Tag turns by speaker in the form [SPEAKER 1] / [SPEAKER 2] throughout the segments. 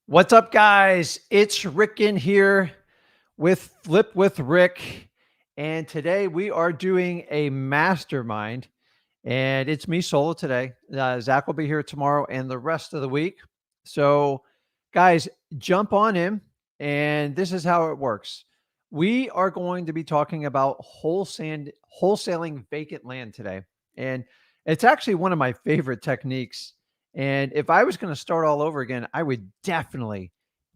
[SPEAKER 1] What's up, guys? It's Rick Ginn here with Flip with Rick. And today we are doing a mastermind, and it's me solo today. Zach will be here tomorrow and the rest of the week. So, guys, jump on in, and this is how it works. We are going to be talking about wholesaling vacant land today. And it's actually one of my favorite techniques. And if I was going to start all over again, I would definitely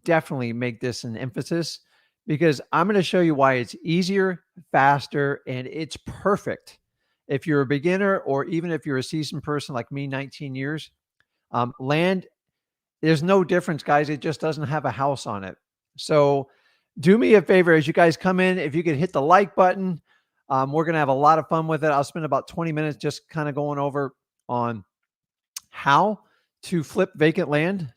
[SPEAKER 1] make this an emphasis because I'm going to show you why it's easier, faster, and it's perfect. If you're a beginner or even if you're a seasoned person like me, 19 years, land, there's no difference, guys. It just doesn't have a house on it. So do me a favor as you guys come in, if you could hit the like button, we're going to have a lot of fun with it. I'll spend about 20 minutes just kind of going over on how to flip vacant land,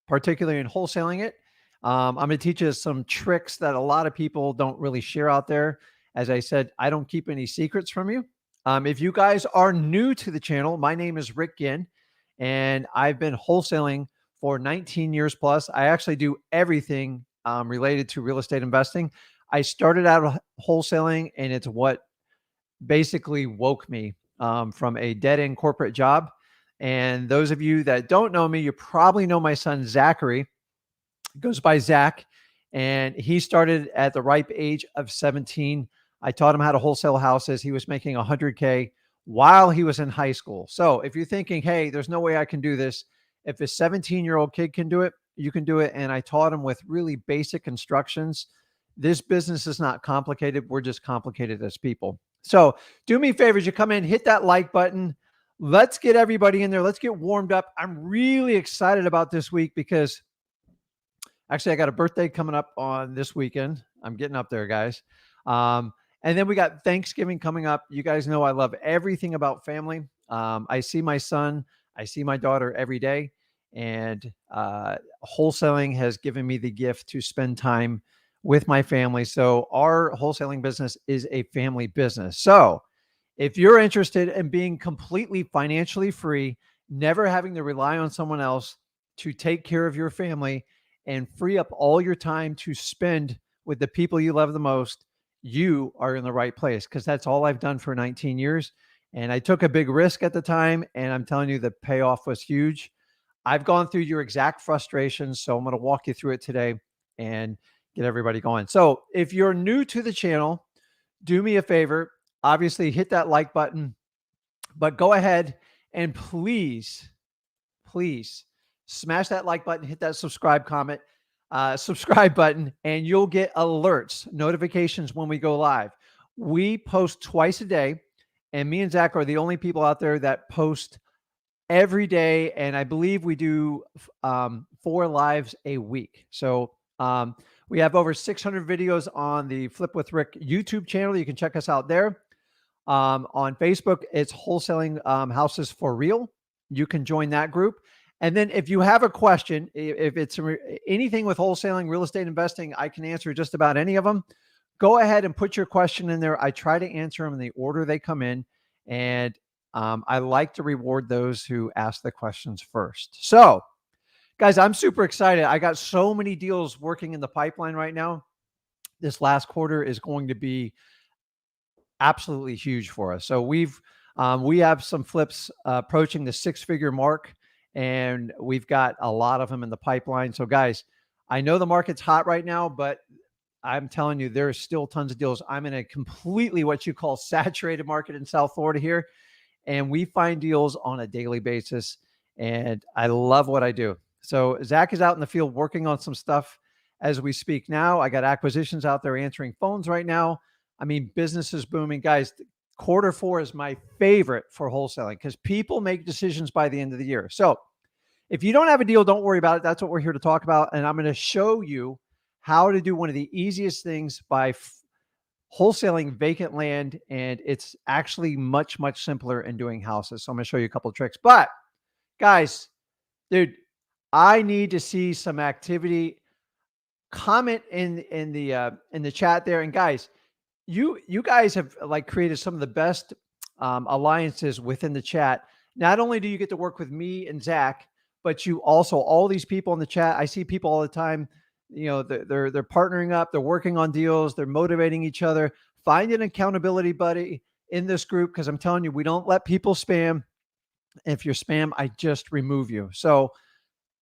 [SPEAKER 1] particularly in wholesaling it. I'm going to teach you some tricks that a lot of people don't really share out there. As I said, I don't keep any secrets from you. If you guys are new to the channel, my name is Rick Ginn, and I've been wholesaling for 19 years plus. I actually do everything related to real estate investing. I started out wholesaling, and it's what basically woke me from a dead-end corporate job. And those of you that don't know me, you probably know my son, Zachary. He goes by Zach, and he started at the ripe age of 17. I taught him how to wholesale houses. He was making 100K while he was in high school. So if you're thinking, hey, there's no way I can do this, if a 17-year-old kid can do it, you can do it. And I taught him with really basic instructions. This business is not complicated. We're just complicated as people. So do me favors, you come in, hit that like button. Let's get everybody in there. Let's get warmed up. I'm really excited about this week because actually I got a birthday coming up on this weekend. I'm getting up there, guys. And then we got Thanksgiving coming up. You guys know I love everything about family. I see my son, I see my daughter every day, and wholesaling has given me the gift to spend time with my family. So our wholesaling business is a family business. So if you're interested in being completely financially free, never having to rely on someone else to take care of your family and free up all your time to spend with the people you love the most, you are in the right place, because that's all I've done for 19 years. And I took a big risk at the time, and I'm telling you the payoff was huge. I've gone through your exact frustrations, so I'm going to walk you through it today and get everybody going. So if you're new to the channel, do me a favor. Obviously, hit that like button, but go ahead and please smash that like button, hit that subscribe button, and you'll get alerts, notifications when we go live. We post twice a day, and me and Zach are the only people out there that post every day. And I believe we do 4 lives a week. So we have over 600 videos on the Flip with Rick YouTube channel. You can check us out there. On Facebook, it's Wholesaling Houses for Real. You can join that group. And then if you have a question, if it's anything with wholesaling, real estate investing, I can answer just about any of them. Go ahead and put your question in there. I try to answer them in the order they come in. And I like to reward those who ask the questions first. So, guys, I'm super excited. I got so many deals working in the pipeline right now. This last quarter is going to be absolutely huge for us. So we have some flips approaching the 6-figure mark, and we've got a lot of them in the pipeline. So guys, I know the market's hot right now, but I'm telling you, there's still tons of deals. I'm in a completely what you call saturated market in South Florida here, and we find deals on a daily basis, and I love what I do. So Zach is out in the field working on some stuff as we speak now. I got acquisitions out there answering phones right now. I mean, business is booming. Guys, Q4 is my favorite for wholesaling because people make decisions by the end of the year. So if you don't have a deal, don't worry about it. That's what we're here to talk about. And I'm going to show you how to do one of the easiest things by wholesaling vacant land. And it's actually much simpler in doing houses. So I'm going to show you a couple of tricks. But guys, dude, I need to see some activity. Comment in the chat there. And guys, you guys have like created some of the best alliances within the chat. Not only do you get to work with me and Zach, but you also, all these people in the chat, I see people all the time, they're partnering up, they're working on deals, they're motivating each other. Find an accountability buddy in this group, because I'm telling you, we don't let people spam. If you're spam, I just remove you. So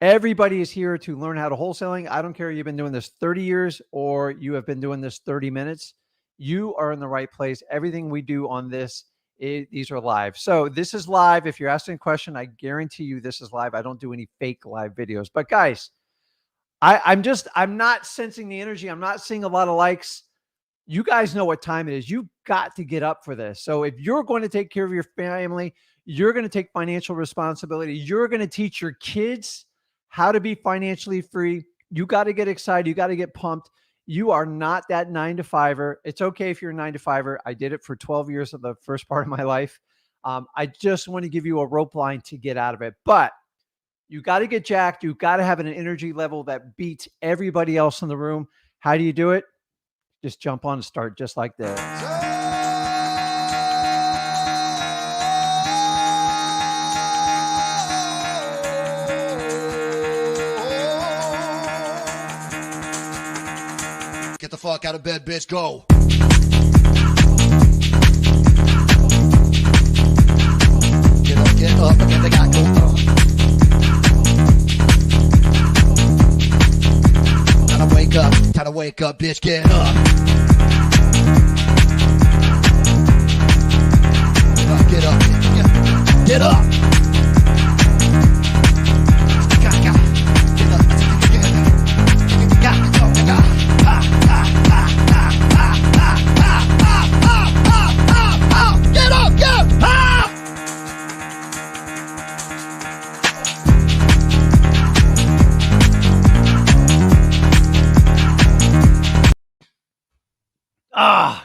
[SPEAKER 1] everybody is here to learn how to wholesaling. I don't care if you've been doing this 30 years or you have been doing this 30 minutes. You are in the right place. Everything we do on this, these are live. So this is live. If you're asking a question, I guarantee you this is live. I don't do any fake live videos. But guys, I'm not sensing the energy. I'm not seeing a lot of likes. You guys know what time it is. You've got to get up for this. So if you're going to take care of your family, you're going to take financial responsibility, you're going to teach your kids how to be financially free, you got to get excited. You got to get pumped. You are not that 9-to-5er. It's okay if you're a 9-to-5er. I did it for 12 years of the first part of my life. I just want to give you a rope line to get out of it. But you got to get jacked. You got to have an energy level that beats everybody else in the room. How do you do it? Just jump on and start just like this.
[SPEAKER 2] Get the fuck out of bed, bitch. Go. Get up, and they got go. Time to wake up, bitch. Get up. Get up. Get up.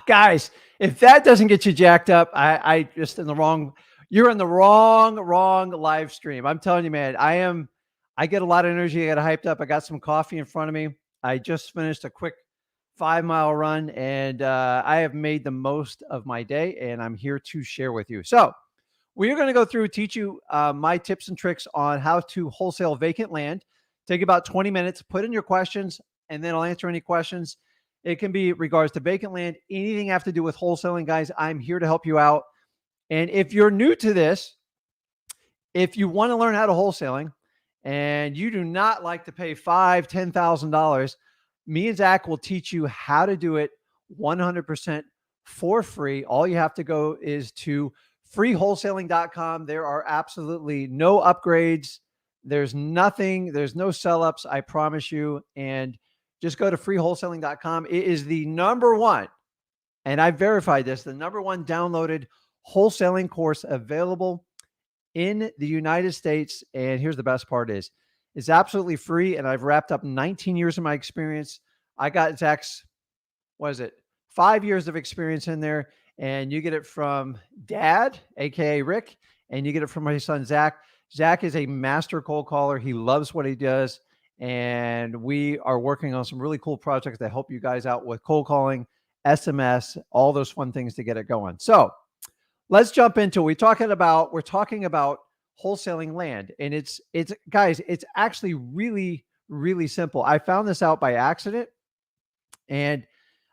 [SPEAKER 1] Guys, if that doesn't get you jacked up, I just you're in the wrong live stream. I'm telling you, man, I get a lot of energy. I got hyped up. I got some coffee in front of me. I just finished a quick 5-mile run, and I have made the most of my day, and I'm here to share with you. So we're going to go through, teach you my tips and tricks on how to wholesale vacant land. Take about 20 minutes, put in your questions, and then I'll answer any questions. It can be regards to vacant land, anything have to do with wholesaling, guys. I'm here to help you out. And if you're new to this, if you want to learn how to wholesaling and you do not like to pay $5,000, $10,000, me and Zach will teach you how to do it 100% for free. All you have to go is to freewholesaling.com. There are absolutely no upgrades. There's nothing. There's no sell-ups, I promise you. And just go to freewholesaling.com. It is the number one, and I verified this, the number one downloaded wholesaling course available in the United States. And here's the best part is, it's absolutely free. And I've wrapped up 19 years of my experience. I got Zach's, 5 years of experience in there. And you get it from Dad, AKA Rick, and you get it from my son, Zach. Zach is a master cold caller. He loves what he does. And we are working on some really cool projects that help you guys out with cold calling, SMS, all those fun things to get it going. So let's jump into it. We're talking about wholesaling land. And it's guys, it's actually really, really simple. I found this out by accident. And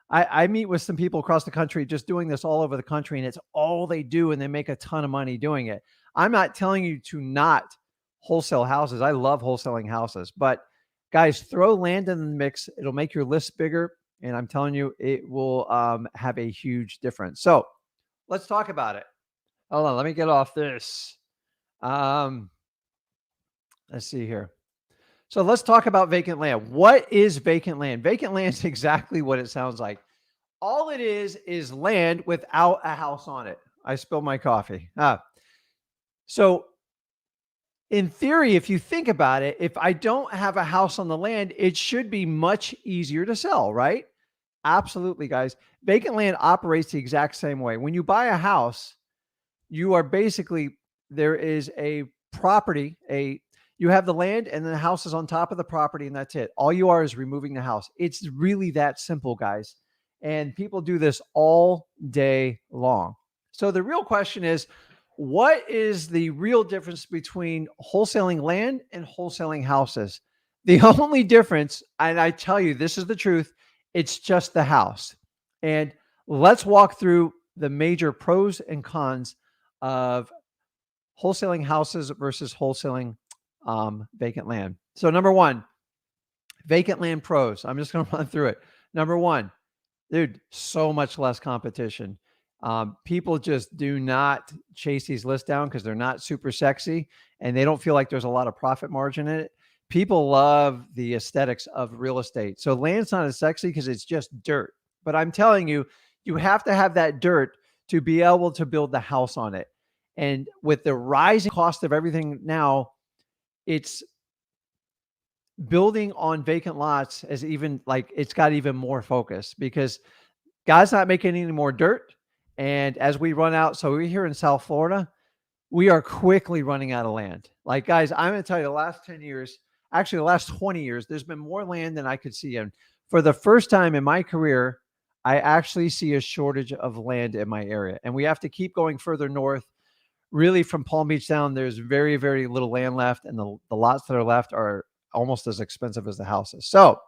[SPEAKER 1] I meet with some people across the country just doing this all over the country, and it's all they do, and they make a ton of money doing it. I'm not telling you to not wholesale houses. I love wholesaling houses, but guys, throw land in the mix. It'll make your list bigger. And I'm telling you, it will have a huge difference. So let's talk about it. Hold on. Let me get off this. Let's see here. So let's talk about vacant land. What is vacant land? Vacant land is exactly what it sounds like. All it is land without a house on it. I spilled my coffee. So in theory, if you think about it, if I don't have a house on the land, it should be much easier to sell, right? Absolutely, guys. Vacant land operates the exact same way. When you buy a house, you are basically, there is a property, you have the land and then the house is on top of the property, and that's it. All you are is removing the house. It's really that simple, guys. And people do this all day long. So the real question is, What is the real difference between wholesaling land and wholesaling houses? The only difference, and I tell you, this is the truth, it's just the house. And let's walk through the major pros and cons of wholesaling houses versus wholesaling vacant land. So, number one, vacant land pros. I'm just going to run through it. Number one, dude, so much less competition. People just do not chase these lists down because they're not super sexy and they don't feel like there's a lot of profit margin in it. People love the aesthetics of real estate. So land's not as sexy because it's just dirt. But I'm telling you, you have to have that dirt to be able to build the house on it. And with the rising cost of everything now, it's building on vacant lots is even like it's got even more focus because God's not making any more dirt. And as we run out, so we're here in South Florida, we are quickly running out of land. Like, guys, I'm going to tell you the last 10 years, actually the last 20 years, there's been more land than I could see. And for the first time in my career, I actually see a shortage of land in my area. And we have to keep going further north. Really, from Palm Beach down, there's very, very little land left. And the lots that are left are almost as expensive as the houses. So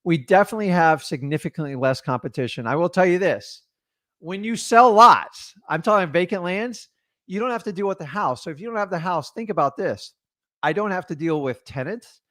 [SPEAKER 1] we definitely have significantly less competition. I will tell you this. When you sell lots, I'm talking vacant lands, you don't have to deal with the house. So if you don't have the house, think about this. I don't have to deal with tenants.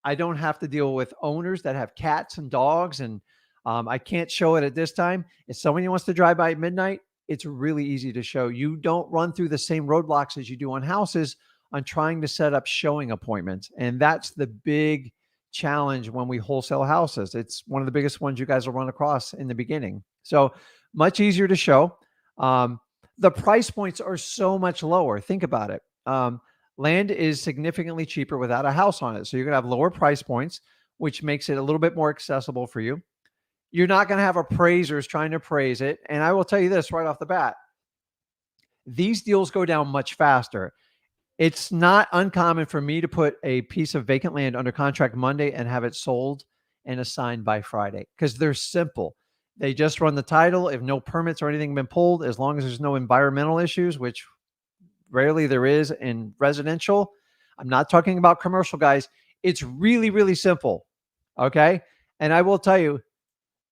[SPEAKER 1] I don't have to deal with owners that have cats and dogs, and I can't show it at this time. If somebody wants to drive by at midnight, it's really easy to show. You don't run through the same roadblocks as you do on houses on trying to set up showing appointments. And that's the big challenge when we wholesale houses. It's one of the biggest ones you guys will run across in the beginning. So much easier to show. The price points are so much lower. Think about it. Land is significantly cheaper without a house on it. So you're going to have lower price points, which makes it a little bit more accessible for you. You're not going to have appraisers trying to appraise it. And I will tell you this right off the bat. These deals go down much faster. It's not uncommon for me to put a piece of vacant land under contract Monday and have it sold and assigned by Friday because they're simple. They just run the title. If no permits or anything been pulled, as long as there's no environmental issues, which rarely there is in residential. I'm not talking about commercial, guys. It's really, really simple. Okay. And I will tell you,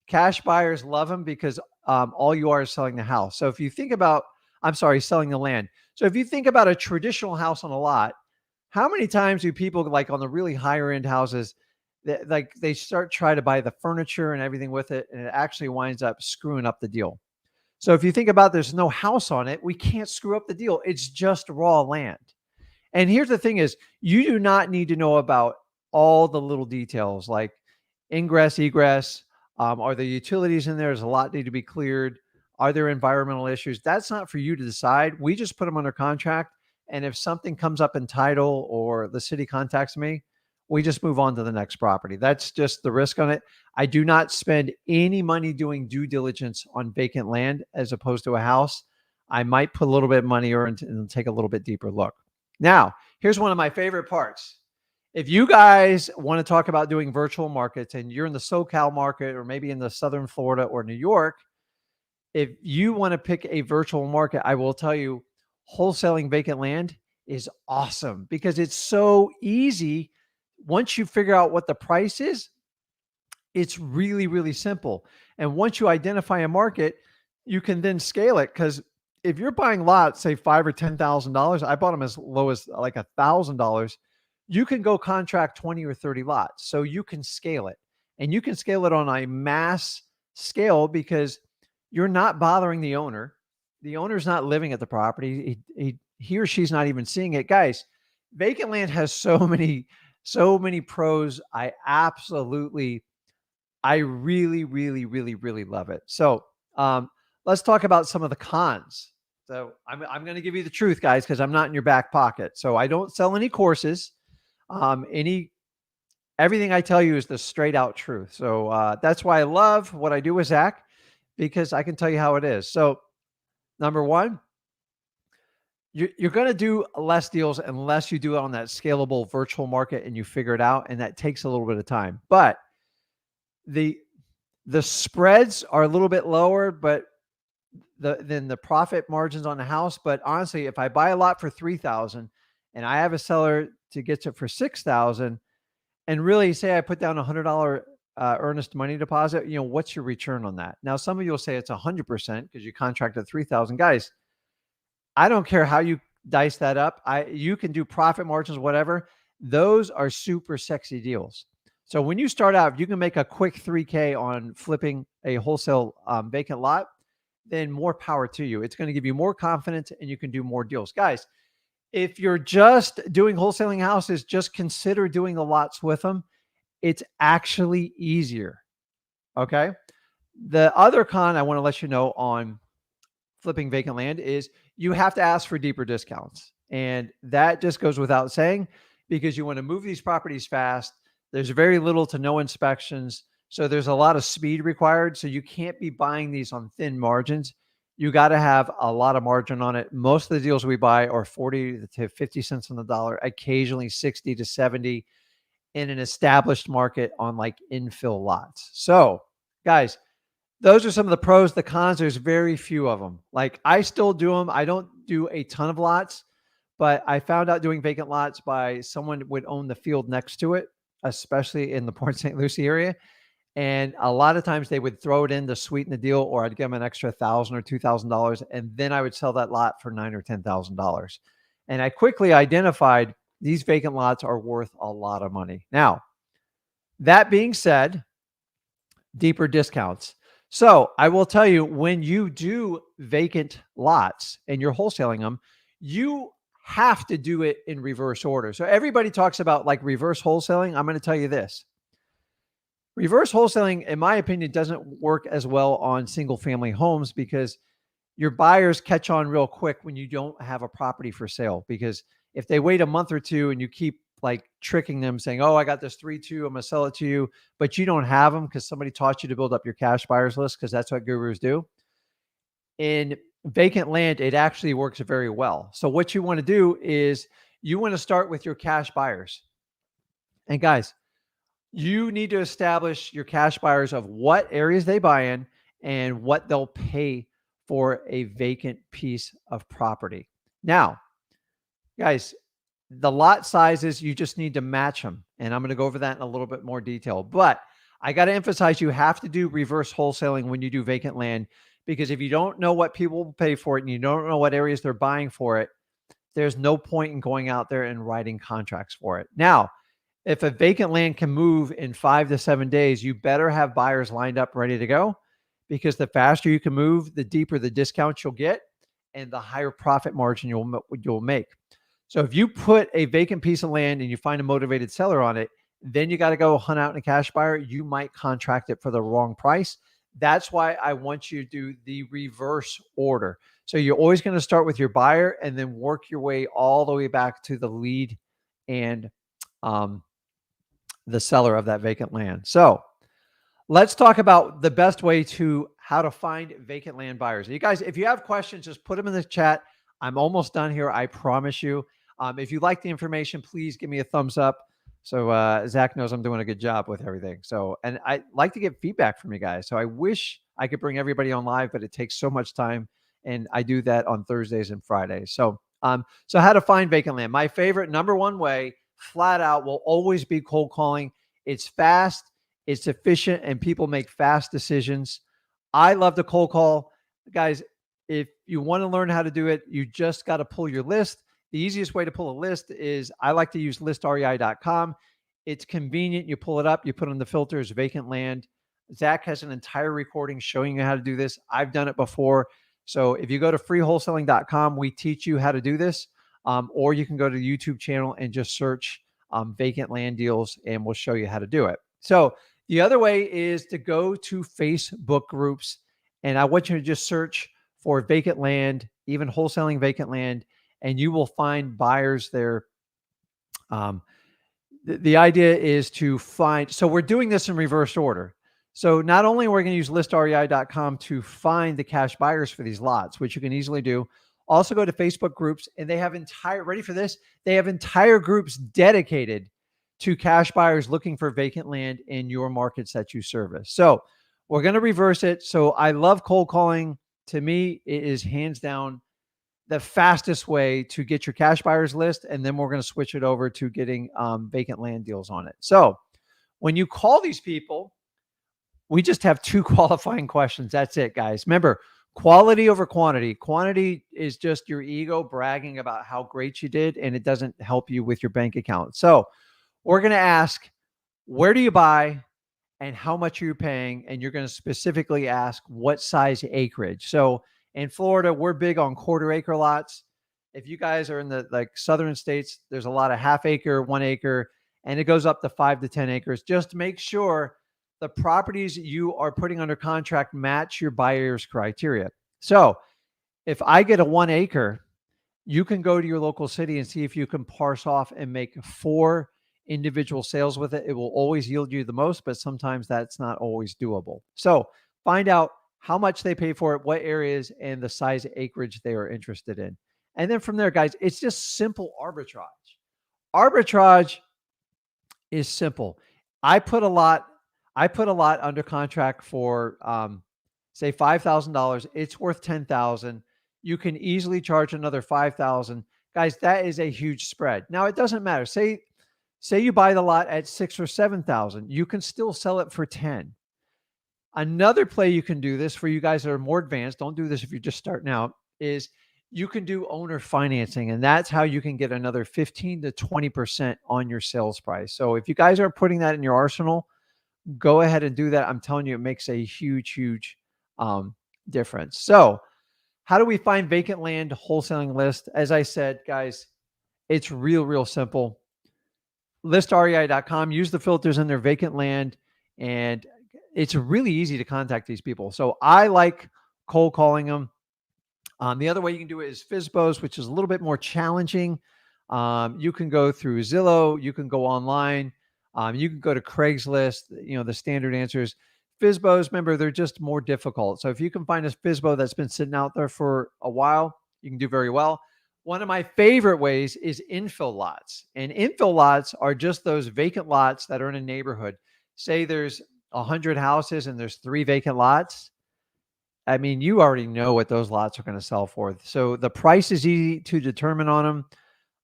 [SPEAKER 1] cash buyers love them because all you are is selling the house. So if you think about, selling the land. So if you think about a traditional house on a lot, how many times do people like on the really higher end houses, they start trying to buy the furniture and everything with it, and it actually winds up screwing up the deal. So if you think about there's no house on it, we can't screw up the deal. It's just raw land. And here's the thing is you do not need to know about all the little details like ingress, egress. Are the utilities in there? There's a lot need to be cleared. Are there environmental issues? That's not for you to decide. We just put them under contract. And if something comes up in title or the city contacts me, we just move on to the next property. That's just the risk on it. I do not spend any money doing due diligence on vacant land as opposed to a house. I might put a little bit of money and take a little bit deeper look. Now, here's one of my favorite parts. If you guys want to talk about doing virtual markets and you're in the SoCal market or maybe in the Southern Florida or New York, if you want to pick a virtual market, I will tell you wholesaling vacant land is awesome because it's so easy. Once you figure out what the price is, it's really, really simple. And once you identify a market, you can then scale it. Because if you're buying lots, say $5,000 or $10,000, I bought them as low as like $1,000. You can go contract 20 or 30 lots. So you can scale it, and you can scale it on a mass scale because you're not bothering the owner. The owner's not living at the property. He or she's not even seeing it. Guys, vacant land has so many pros. I really, really, really, really love it. So let's talk about some of the cons. So I'm going to give you the truth, guys, because I'm not in your back pocket. So I don't sell any courses. Everything I tell you is the straight out truth. So that's why I love what I do with Zach, because I can tell you how it is. So number one, you're going to do less deals unless you do it on that scalable virtual market and you figure it out. And that takes a little bit of time, but the spreads are a little bit lower, but than the profit margins on the house. But honestly, if I buy a lot for 3,000 and I have a seller to get it for 6,000, and really say I put down $100 earnest money deposit, what's your return on that? Now, some of you will say it's 100% because you contracted 3,000. Guys, I don't care how you dice that up. You can do profit margins, whatever. Those are super sexy deals. So when you start out, if you can make a quick 3K on flipping a wholesale vacant lot, then more power to you. It's going to give you more confidence and you can do more deals. Guys, if you're just doing wholesaling houses, just consider doing the lots with them. It's actually easier. Okay. The other con I want to let you know on flipping vacant land is you have to ask for deeper discounts. And that just goes without saying because you want to move these properties fast. There's very little to no inspections. So there's a lot of speed required. So you can't be buying these on thin margins. You got to have a lot of margin on it. Most of the deals we buy are 40 to 50 cents on the dollar, occasionally 60 to 70 in an established market on like infill lots. So guys, those are some of the pros. The cons, there's very few of them. Like I still do them. I don't do a ton of lots, but I found out doing vacant lots by someone would own the field next to it, especially in the Port St. Lucie area. And a lot of times they would throw it in to sweeten the deal, or I'd give them an extra $1,000 or $2,000, and then I would sell that lot for $9,000 or $10,000. And I quickly identified these vacant lots are worth a lot of money. Now, that being said, deeper discounts. So I will tell you, when you do vacant lots and you're wholesaling them, you have to do it in reverse order. So everybody talks about like reverse wholesaling. I'm going to tell you this. Reverse wholesaling, in my opinion, doesn't work as well on single family homes because your buyers catch on real quick when you don't have a property for sale. Because if they wait a month or two and you keep like tricking them saying, oh, I got this 3-2, I'm going to sell it to you, but you don't have them because somebody taught you to build up your cash buyers list because that's what gurus do. In vacant land, it actually works very well. So what you want to do is you want to start with your cash buyers. And guys, you need to establish your cash buyers of what areas they buy in and what they'll pay for a vacant piece of property. Now, guys, the lot sizes, you just need to match them. And I'm going to go over that in a little bit more detail. But I got to emphasize, you have to do reverse wholesaling when you do vacant land, because if you don't know what people will pay for it and you don't know what areas they're buying for it, there's no point in going out there and writing contracts for it. Now, if a vacant land can move in 5 to 7 days, you better have buyers lined up ready to go, because the faster you can move, the deeper the discount you'll get and the higher profit margin you'll make. So if you put a vacant piece of land and you find a motivated seller on it, then you got to go hunt out a cash buyer. You might contract it for the wrong price. That's why I want you to do the reverse order. So you're always going to start with your buyer and then work your way all the way back to the lead and the seller of that vacant land. So let's talk about the best way to how to find vacant land buyers. You guys, if you have questions, just put them in the chat. I'm almost done here. I promise you. If you like the information, please give me a thumbs up. So Zach knows I'm doing a good job with everything. So, and I like to get feedback from you guys. So I wish I could bring everybody on live, but it takes so much time. And I do that on Thursdays and Fridays. So, so how to find vacant land. My favorite number one way, flat out, will always be cold calling. It's fast, it's efficient, and people make fast decisions. I love to cold call. Guys, if you want to learn how to do it, you just got to pull your list. The easiest way to pull a list is I like to use ListREI.com. It's convenient. You pull it up, you put on the filters, vacant land. Zach has an entire recording showing you how to do this. I've done it before. So if you go to freewholesaling.com, we teach you how to do this. Or you can go to the YouTube channel and just search vacant land deals, and we'll show you how to do it. So the other way is to go to Facebook groups, and I want you to just search for vacant land, even wholesaling vacant land, and you will find buyers there. The idea is to find, so we're doing this in reverse order. So not only are we going to use listrei.com to find the cash buyers for these lots, which you can easily do, also go to Facebook groups, and they have ready for this? They have entire groups dedicated to cash buyers looking for vacant land in your markets that you service. So we're going to reverse it. So I love cold calling. to me, it is hands down the fastest way to get your cash buyers list. And then we're going to switch it over to getting vacant land deals on it. So when you call these people, we just have 2 qualifying questions. That's it, guys. Remember, quality over quantity. Quantity is just your ego bragging about how great you did, and it doesn't help you with your bank account. So we're going to ask, where do you buy and how much are you paying? And you're going to specifically ask what size acreage. So in Florida, we're big on quarter acre lots. If you guys are in the southern states, there's a lot of half acre, 1 acre, and it goes up to 5 to 10 acres. Just make sure the properties you are putting under contract match your buyer's criteria. So if I get a 1 acre, you can go to your local city and see if you can parse off and make 4 individual sales with it. It will always yield you the most, but sometimes that's not always doable. So find out how much they pay for it, what areas, and the size of acreage they are interested in. And then from there, guys, it's just simple arbitrage. Arbitrage is simple. I put a lot under contract for say $5,000. It's worth $10,000. You can easily charge another $5,000. Guys, that is a huge spread. Now it doesn't matter. Say you buy the lot at $6,000 or $7,000. You can still sell it for $10,000. Another play you can do this for you guys that are more advanced. Don't do this if you're just starting out. Is you can do owner financing, and that's how you can get another 15 to 20% on your sales price. So if you guys are putting that in your arsenal, go ahead and do that. I'm telling you, it makes a huge difference. So how do we find vacant land wholesaling list? As I said, guys, it's real simple. ListREI.com. Use the filters in their vacant land, and it's really easy to contact these people. So I like cold calling them. The other way you can do it is FSBOs, which is a little bit more challenging. You can go through Zillow. You can go online. You can go to Craigslist, the standard answers. FSBOs, remember, they're just more difficult. So if you can find a FSBO that's been sitting out there for a while, you can do very well. One of my favorite ways is infill lots. And infill lots are just those vacant lots that are in a neighborhood. Say there's 100 houses and there's 3 vacant lots. I mean, you already know what those lots are going to sell for. So the price is easy to determine on them.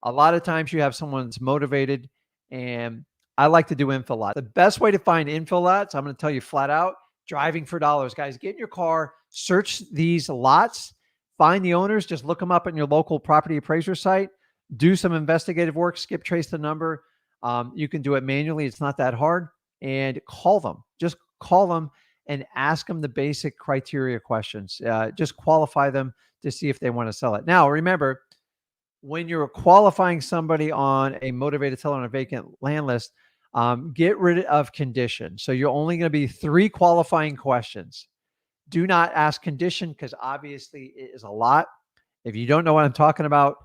[SPEAKER 1] A lot of times you have someone that's motivated, and I like to do infill lots. The best way to find infill lots, I'm going to tell you flat out, driving for dollars. Guys, get in your car, search these lots, find the owners, just look them up on your local property appraiser site, do some investigative work, skip trace the number. You can do it manually. It's not that hard. And call them. Just call them and ask them the basic criteria questions. Just qualify them to see if they want to sell it. Now, remember, when you're qualifying somebody on a motivated seller on a vacant land list, get rid of condition. So you're only going to be 3 qualifying questions. Do not ask condition, because obviously it is a lot. If you don't know what I'm talking about,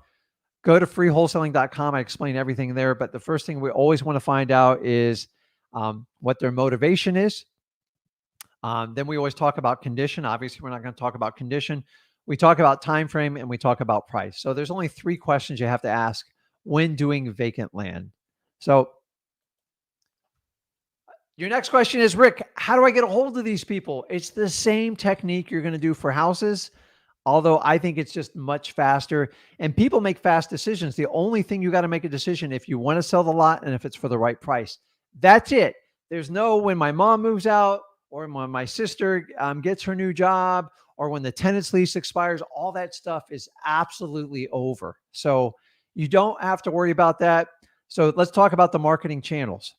[SPEAKER 1] go to freewholesaling.com. I explain everything there. But the first thing we always want to find out is what their motivation is. Then we always talk about condition. Obviously, we're not going to talk about condition. We talk about time frame, and we talk about price. So there's only 3 questions you have to ask when doing vacant land. So your next question is, Rick, how do I get a hold of these people? It's the same technique you're going to do for houses, although I think it's just much faster. And people make fast decisions. The only thing you got to make a decision if you want to sell the lot and if it's for the right price. That's it. There's no when my mom moves out, or when my sister gets her new job, or when the tenant's lease expires. All that stuff is absolutely over. So you don't have to worry about that. So let's talk about the marketing channels.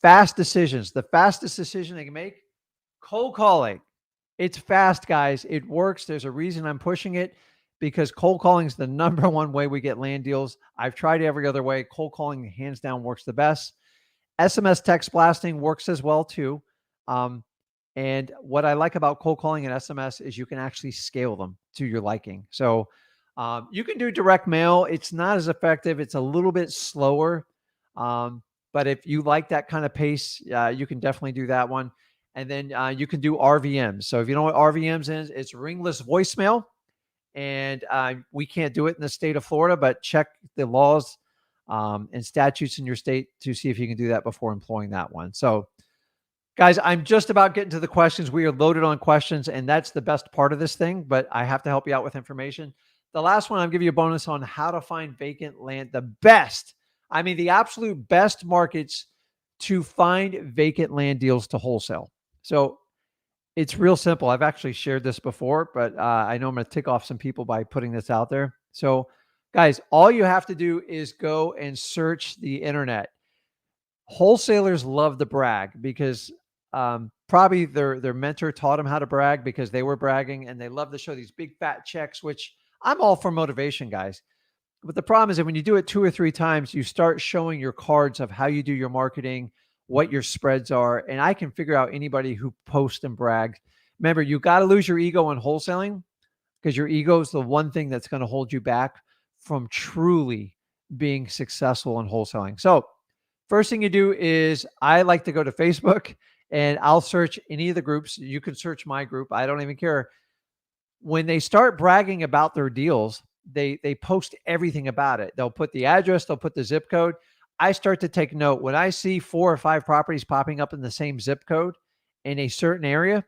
[SPEAKER 1] Fast decisions. The fastest decision they can make, cold calling. It's fast, guys. It works. There's a reason I'm pushing it, because cold calling is the number 1 way we get land deals. I've tried every other way. Cold calling, hands down, works the best. SMS text blasting works as well too. And what I like about cold calling and SMS is you can actually scale them to your liking. So you can do direct mail. It's not as effective. It's a little bit slower. But if you like that kind of pace, you can definitely do that one. And then you can do RVMs. So if you know what RVMs is, it's ringless voicemail. And we can't do it in the state of Florida, but check the laws and statutes in your state to see if you can do that before employing that one. So Guys, I'm just about getting to the questions. We are loaded on questions, and that's the best part of this thing, but I have to help you out with information. The last one, I'll give you a bonus on how to find vacant land. The best, I mean, the absolute best markets to find vacant land deals to wholesale. So it's real simple. I've actually shared this before, but I know I'm going to tick off some people by putting this out there. So, guys, all you have to do is go and search the internet. Wholesalers love to brag because probably their mentor taught them how to brag because they were bragging, and they love to show these big fat checks, which I'm all for motivation, guys. But the problem is that when you do it 2 or 3 times, you start showing your cards of how you do your marketing, what your spreads are, and I can figure out anybody who posts and brags. Remember, you got to lose your ego in wholesaling, because your ego is the one thing that's going to hold you back from truly being successful in wholesaling. So first thing you do is, I like to go to Facebook and I'll search any of the groups. You can search my group. I don't even care. When they start bragging about their deals, they post everything about it. They'll put the address, they'll put the zip code. I start to take note. When I see 4 or 5 properties popping up in the same zip code in a certain area,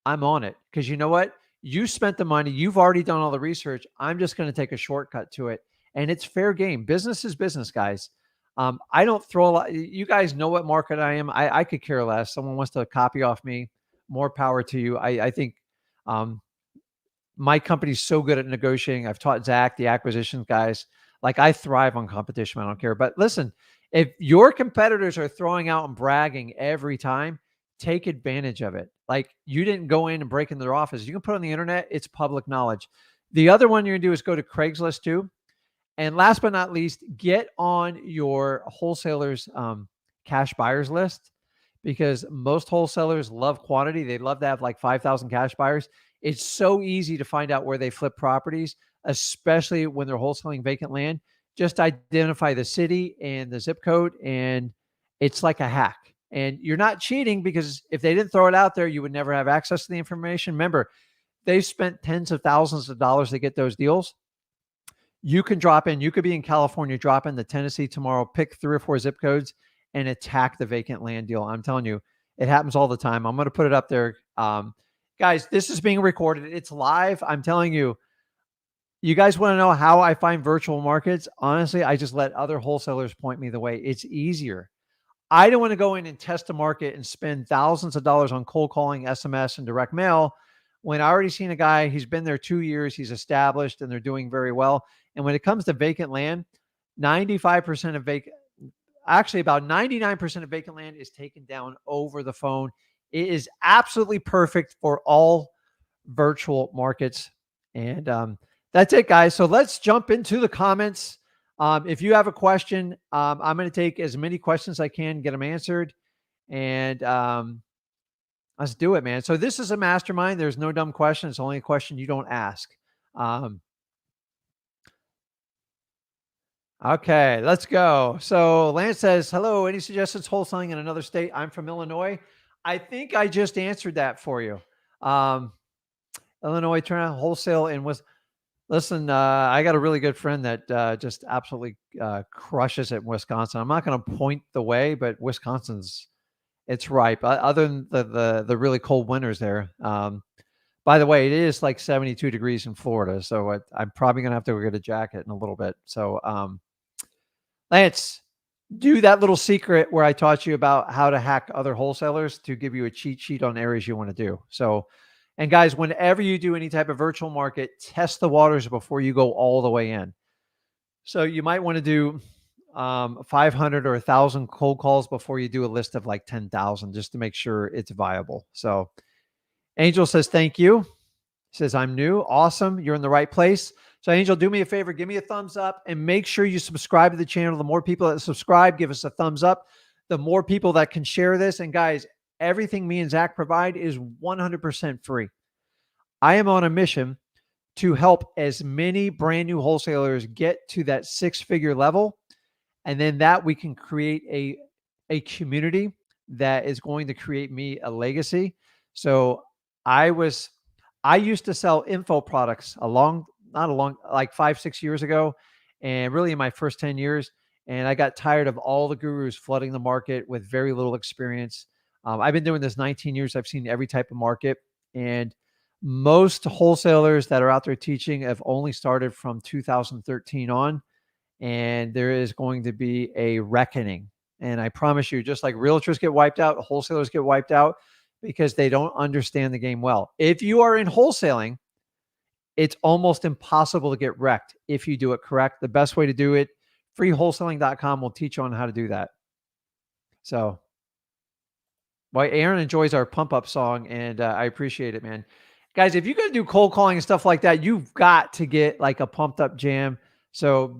[SPEAKER 1] I'm on it, because you know what? You spent the money. You've already done all the research. I'm just going to take a shortcut to it. And it's fair game. Business is business, guys. I don't throw a lot. You guys know what market I am. I could care less. Someone wants to copy off me, more power to you. I think um, my company's so good at negotiating. I've taught Zach, the acquisitions guys, like, I thrive on competition. I don't care. But listen, if your competitors are throwing out and bragging every time, take advantage of it. Like, you didn't go in and break into their office. You can put it on the internet. It's public knowledge. The other one you're going to do is go to Craigslist too. And last but not least, get on your wholesalers cash buyers list, because most wholesalers love quantity. They love to have like 5,000 cash buyers. It's so easy to find out where they flip properties, especially when they're wholesaling vacant land. Just identify the city and the zip code, and it's like a hack. And you're not cheating, because if they didn't throw it out there, you would never have access to the information. Remember, they've spent tens of thousands of dollars to get those deals. You can drop in. You could be in California, drop into Tennessee tomorrow, pick 3 or 4 zip codes, and attack the vacant land deal. I'm telling you, it happens all the time. I'm going to put it up there. Guys, this is being recorded. It's live. I'm telling you, you guys want to know how I find virtual markets? Honestly, I just let other wholesalers point me the way. It's easier. I don't want to go in and test a market and spend thousands of dollars on cold calling, SMS, and direct mail, when I already seen a guy. He's been there 2 years. He's established, and they're doing very well. And when it comes to vacant land, 95% of vacant, actually about 99% of vacant land is taken down over the phone. It is absolutely perfect for all virtual markets. And that's it, guys. So let's jump into the comments. If you have a question, I'm going to take as many questions as I can, get them answered. And let's do it, man. So this is a mastermind. There's no dumb question. It's only a question you don't ask. Okay, let's go. So Lance says, hello, any suggestions wholesaling in another state? I'm from Illinois. I think I just answered that for you. Illinois, turn out wholesale and was, listen, I got a really good friend that just absolutely crushes it in Wisconsin. I'm not going to point the way, but Wisconsin's, it's ripe. Other than the really cold winters there. By the way, it is like 72 degrees in Florida, so I'm probably going to have to go get a jacket in a little bit. So, Lance, do that little secret where I taught you about how to hack other wholesalers to give you a cheat sheet on areas you want to do. So, and guys, whenever you do any type of virtual market, test the waters before you go all the way in. So you might want to do 500 or 1,000 cold calls before you do a list of like 10,000, just to make sure it's viable. So Angel says, thank you. Says, I'm new. Awesome. You're in the right place. So Angel, do me a favor, give me a thumbs up and make sure you subscribe to the channel. The more people that subscribe, give us a thumbs up. The more people that can share this. And guys, everything me and Zach provide is 100% free. I am on a mission to help as many brand new wholesalers get to that 6-figure level. And then that we can create a community that is going to create me a legacy. So I used to sell info products like 5-6 years ago, and really in my first 10 years. And I got tired of all the gurus flooding the market with very little experience. I've been doing this 19 years. I've seen every type of market, and most wholesalers that are out there teaching have only started from 2013 on, and there is going to be a reckoning. And I promise you, just like realtors get wiped out, wholesalers get wiped out because they don't understand the game well. If you are in wholesaling, it's almost impossible to get wrecked if you do it correct. The best way to do it, freewholesaling.com will teach you on how to do that. So, well, Aaron enjoys our pump up song, and I appreciate it, man. Guys, if you're going to do cold calling and stuff like that, you've got to get like a pumped up jam. So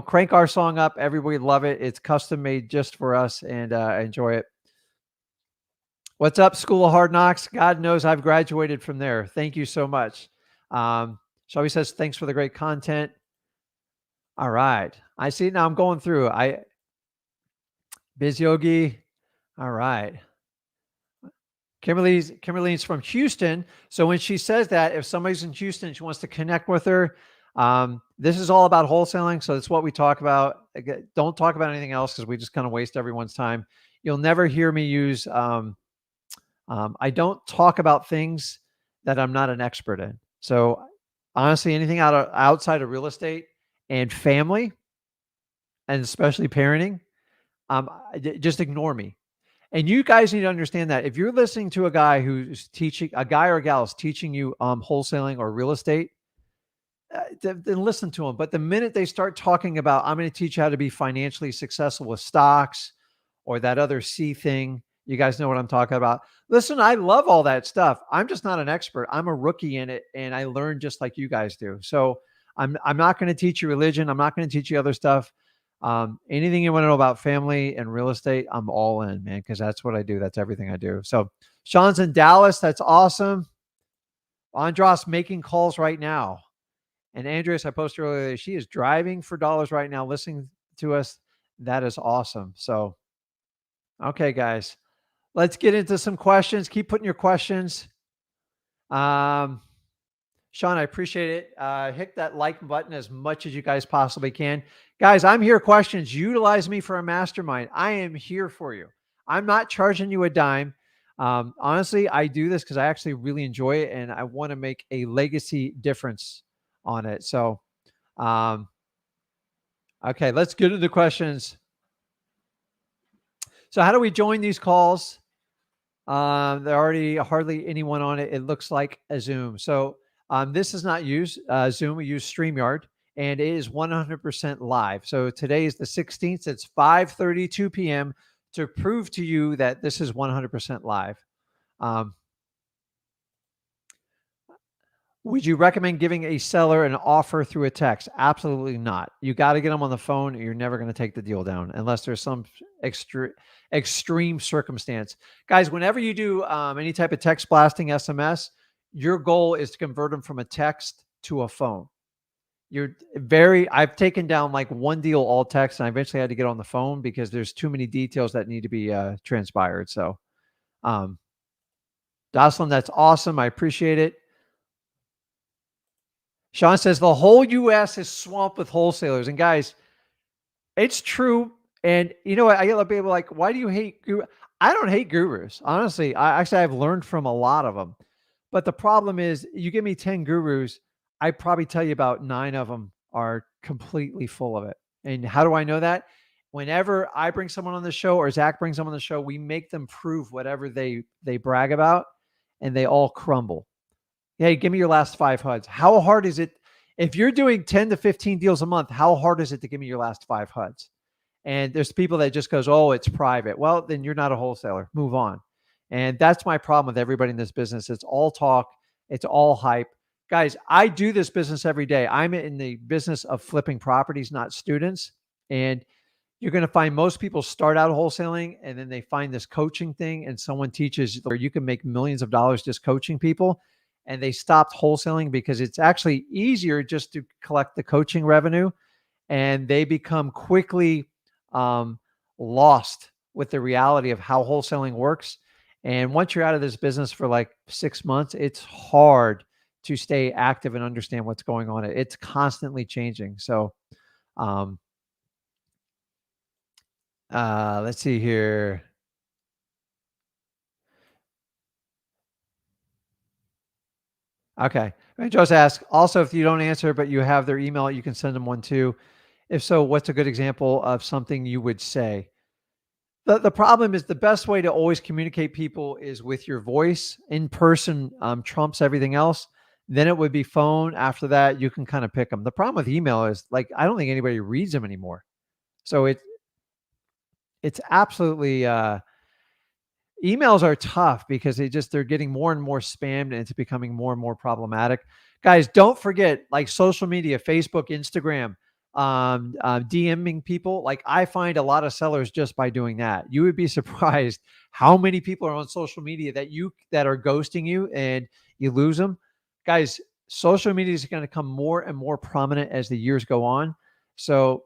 [SPEAKER 1] crank our song up. Everybody love it. It's custom made just for us, and enjoy it. What's up, School of Hard Knocks? God knows I've graduated from there. Thank you so much. Shelby says, thanks for the great content. All right. I see now I'm going through. Biz Yogi. All right. Kimberly's from Houston. So when she says that, if somebody's in Houston, she wants to connect with her. This is all about wholesaling. So that's what we talk about. Again, don't talk about anything else because we just kind of waste everyone's time. You'll never hear me use, I don't talk about things that I'm not an expert in. So honestly, anything outside of real estate and family, and especially parenting, just ignore me. And you guys need to understand that if you're listening to a guy who's teaching, a guy or a gal is teaching you wholesaling or real estate, then listen to them. But the minute they start talking about, I'm going to teach you how to be financially successful with stocks or that other C thing, you guys know what I'm talking about. Listen, I love all that stuff. I'm just not an expert. I'm a rookie in it, and I learn just like you guys do. So I'm not going to teach you religion. I'm not going to teach you other stuff. Anything you want to know about family and real estate, I'm all in, man, because that's what I do. That's everything I do. So Sean's in Dallas. That's awesome. Andros making calls right now. And Andreas, I posted earlier, she is driving for dollars right now, listening to us. That is awesome. So, okay, guys, let's get into some questions. Keep putting your questions. Sean, I appreciate it. Hit that like button as much as you guys possibly can. Guys, I'm here. Questions. Utilize me for a mastermind. I am here for you. I'm not charging you a dime. Honestly, I do this because I actually really enjoy it, and I want to make a legacy difference on it. So, okay, let's get into the questions. So how do we join these calls? There are already hardly anyone on it. It looks like a Zoom. So this is not use Zoom. We use StreamYard, and it is 100% live. So today is the 16th. It's 5:32 p.m. to prove to you that this is 100% live. Would you recommend giving a seller an offer through a text? Absolutely not. You got to get them on the phone. You're never going to take the deal down unless there's some extreme circumstance. Guys, whenever you do any type of text blasting SMS, your goal is to convert them from a text to a phone. I've taken down like one deal all text, and I eventually had to get on the phone because there's too many details that need to be transpired. So, Jocelyn, that's awesome. I appreciate it. Sean says the whole U.S. is swamped with wholesalers. And guys, it's true. And you know what? I get a lot of people like, why do you hate gurus? I don't hate gurus. Honestly, I've learned from a lot of them. But the problem is you give me 10 gurus, I probably tell you about 9 of them are completely full of it. And how do I know that? Whenever I bring someone on the show or Zach brings someone on the show, we make them prove whatever they brag about, and they all crumble. Hey, give me your last 5 HUDs. How hard is it? If you're doing 10 to 15 deals a month, how hard is it to give me your last 5 HUDs? And there's people that just goes, oh, it's private. Well, then you're not a wholesaler. Move on. And that's my problem with everybody in this business. It's all talk. It's all hype. Guys, I do this business every day. I'm in the business of flipping properties, not students. And you're going to find most people start out wholesaling and then they find this coaching thing and someone teaches where you can make millions of dollars just coaching people. And they stopped wholesaling because it's actually easier just to collect the coaching revenue, and they become quickly lost with the reality of how wholesaling works. And once you're out of this business for like 6 months, it's hard to stay active and understand what's going on. It's constantly changing. So let's see here. Okay. And Joe's asked, also, if you don't answer, but you have their email, you can send them one too. If so, what's a good example of something you would say? The problem is the best way to always communicate people is with your voice. In person trumps everything else. Then it would be phone. After that, you can kind of pick them. The problem with email is like I don't think anybody reads them anymore. So it's absolutely emails are tough because they're getting more and more spammed and it's becoming more and more problematic. Guys, don't forget like social media, Facebook, Instagram, DMing people. Like I find a lot of sellers just by doing that. You would be surprised how many people are on social media that are ghosting you and you lose them. Guys, social media is going to become more and more prominent as the years go on. So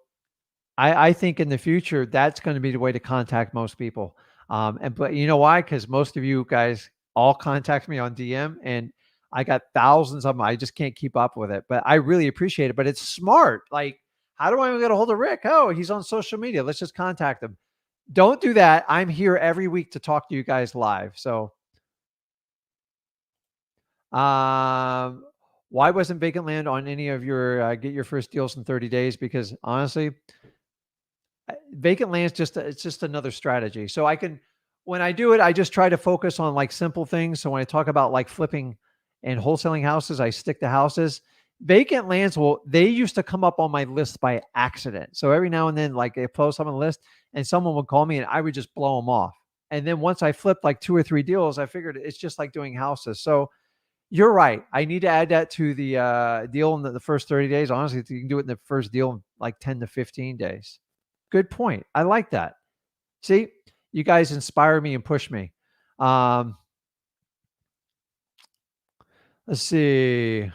[SPEAKER 1] I think in the future, that's going to be the way to contact most people. But you know why? Because most of you guys all contact me on DM and I got thousands of them. I just can't keep up with it, but I really appreciate it. But it's smart. Like, how do I get a hold of Rick? Oh, he's on social media. Let's just contact him. Don't do that. I'm here every week to talk to you guys live. So, why wasn't vacant land on any of your get your first deals in 30 days? Because honestly, vacant land is it's just another strategy. So when I do it, I just try to focus on like simple things. So when I talk about like flipping and wholesaling houses, I stick to houses. Vacant lands, they used to come up on my list by accident. So every now and then, like they post on the list and someone would call me and I would just blow them off. And then once I flipped like 2 or 3 deals, I figured it's just like doing houses. So you're right. I need to add that to the deal in the first 30 days. Honestly, you can do it in the first deal in like 10 to 15 days. Good point. I like that. See, you guys inspire me and push me. Let's see.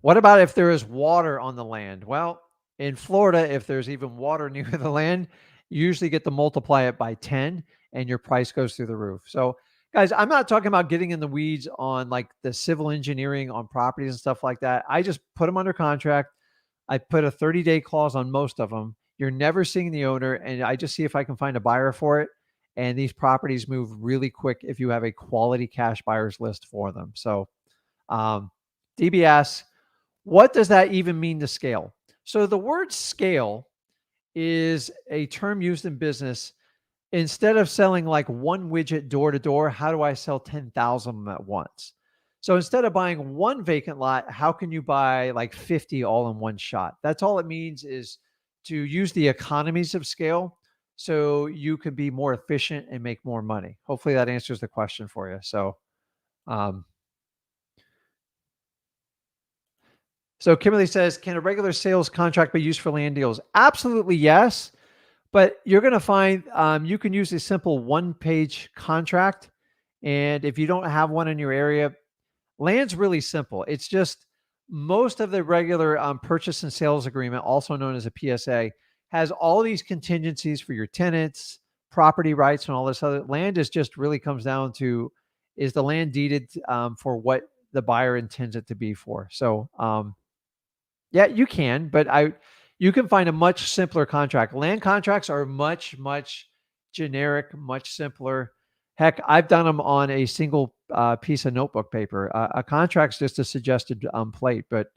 [SPEAKER 1] What about if there is water on the land? Well, in Florida, if there's even water near the land, you usually get to multiply it by 10 and your price goes through the roof. So, guys, I'm not talking about getting in the weeds on like the civil engineering on properties and stuff like that. I just put them under contract. I put a 30-day clause on most of them. You're never seeing the owner, and I just see if I can find a buyer for it. And these properties move really quick if you have a quality cash buyers list for them. So, DBS, what does that even mean to scale? So, the word scale is a term used in business. Instead of selling like one widget door to door, how do I sell 10,000 of them at once? So instead of buying one vacant lot, how can you buy like 50 all in one shot? That's all it means, is to use the economies of scale so you can be more efficient and make more money. Hopefully that answers the question for you. Um, so Kimberly says, can a regular sales contract be used for land deals? Absolutely yes. But you're going to find you can use a simple one-page contract. And if you don't have one in your area, land's really simple. It's just most of the regular purchase and sales agreement, also known as a PSA, has all these contingencies for your tenants, property rights, and all this other. Land is just really comes down to, is the land deeded for what the buyer intends it to be for? So yeah, you can, but you can find a much simpler contract. Land contracts are much, much generic, much simpler. Heck, I've done them on a single piece of notebook paper. A contract's just a suggested plate. But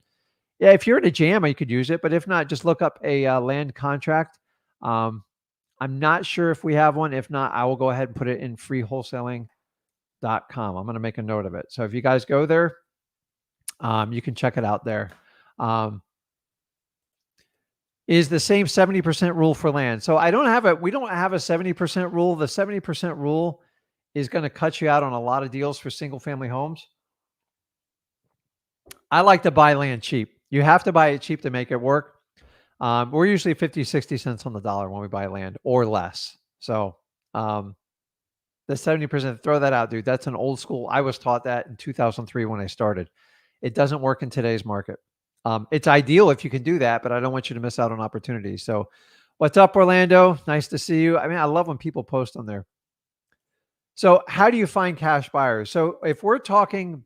[SPEAKER 1] yeah, if you're in a jam, you could use it. But if not, just look up a land contract. I'm not sure if we have one. If not, I will go ahead and put it in freewholesaling.com. I'm going to make a note of it. So if you guys go there, you can check it out there. Is the same 70% rule for land. So we don't have a 70% rule. The 70% rule is going to cut you out on a lot of deals for single family homes. I like to buy land cheap. You have to buy it cheap to make it work. We're usually 50, 60 cents on the dollar when we buy land or less. So the 70%, throw that out, dude. That's an old school. I was taught that in 2003 when I started. It doesn't work in today's market. It's ideal if you can do that, but I don't want you to miss out on opportunities. So what's up, Orlando? Nice to see you. I mean, I love when people post on there. So how do you find cash buyers? So if we're talking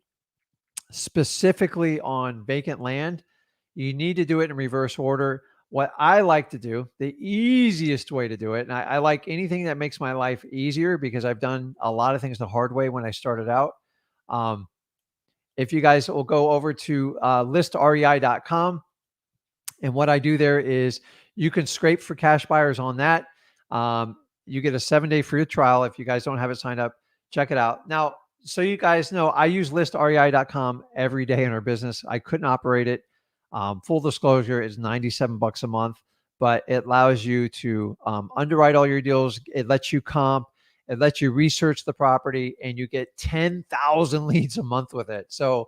[SPEAKER 1] specifically on vacant land, you need to do it in reverse order. What I like to do, the easiest way to do it, and I like anything that makes my life easier because I've done a lot of things the hard way when I started out, if you guys will go over to ListREI.com, and what I do there is you can scrape for cash buyers on that. You get a 7-day free trial. If you guys don't have it signed up, check it out. Now, so you guys know, I use ListREI.com every day in our business. I couldn't operate it. Full disclosure, is $97 a month, but it allows you to underwrite all your deals. It lets you comp. It lets you research the property, and you get 10,000 leads a month with it. So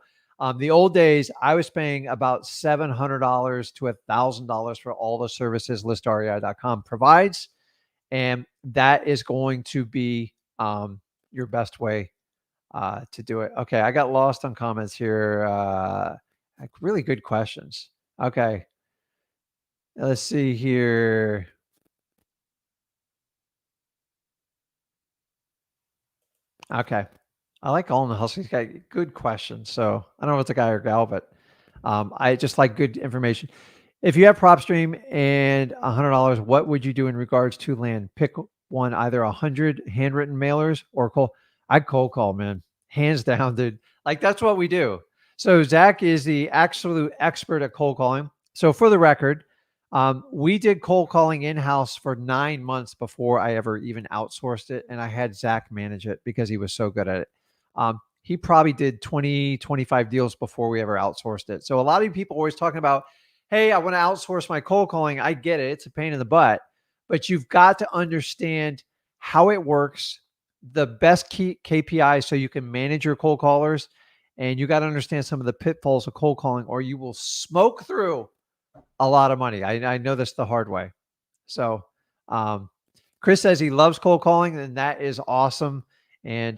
[SPEAKER 1] the old days, I was paying about $700 to $1,000 for all the services ListREI.com provides. And that is going to be your best way to do it. Okay, I got lost on comments here. Really good questions. Okay, let's see here. Okay, I like all in the hustle. He's got good questions. So I don't know if it's a guy or gal, but I just like good information. If you have PropStream and $100, what would you do in regards to land? Pick one, either 100 handwritten mailers or cold. I'd cold call, man. Hands down, dude. Like, that's what we do. So Zach is the absolute expert at cold calling. So for the record, we did cold calling in-house for 9 months before I ever even outsourced it. And I had Zach manage it because he was so good at it. He probably did 20, 25 deals before we ever outsourced it. So a lot of people are always talking about, hey, I want to outsource my cold calling. I get it. It's a pain in the butt, but you've got to understand how it works, the best key KPIs so you can manage your cold callers. And you got to understand some of the pitfalls of cold calling, or you will smoke through a lot of money. I know this the hard way. So Chris says he loves cold calling, and that is awesome. And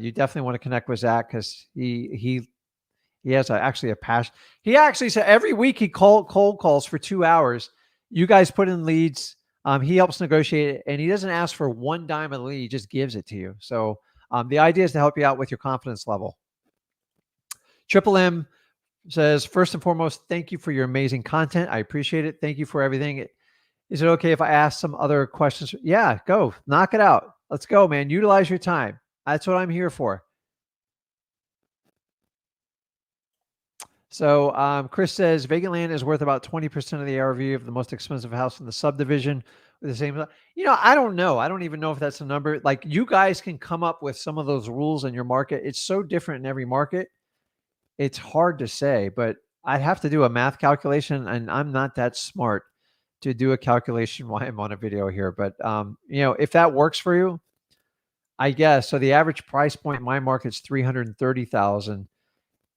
[SPEAKER 1] you definitely want to connect with Zach because he has actually a passion. He actually said every week he cold calls for 2 hours. You guys put in leads. He helps negotiate it, and he doesn't ask for one dime of the lead. He just gives it to you. So the idea is to help you out with your confidence level. Triple M says, first and foremost, thank you for your amazing content. I appreciate it. Thank you for everything. Is it okay if I ask some other questions? Yeah, go. Knock it out. Let's go, man. Utilize your time. That's what I'm here for. So Chris says, vacant land is worth about 20% of the ARV of the most expensive house in the subdivision with the same. I don't know. I don't even know if that's a number. Like, you guys can come up with some of those rules in your market. It's so different in every market. It's hard to say, but I'd have to do a math calculation, and I'm not that smart to do a calculation while I'm on a video here. But if that works for you, I guess. So the average price point in my market's $330,000,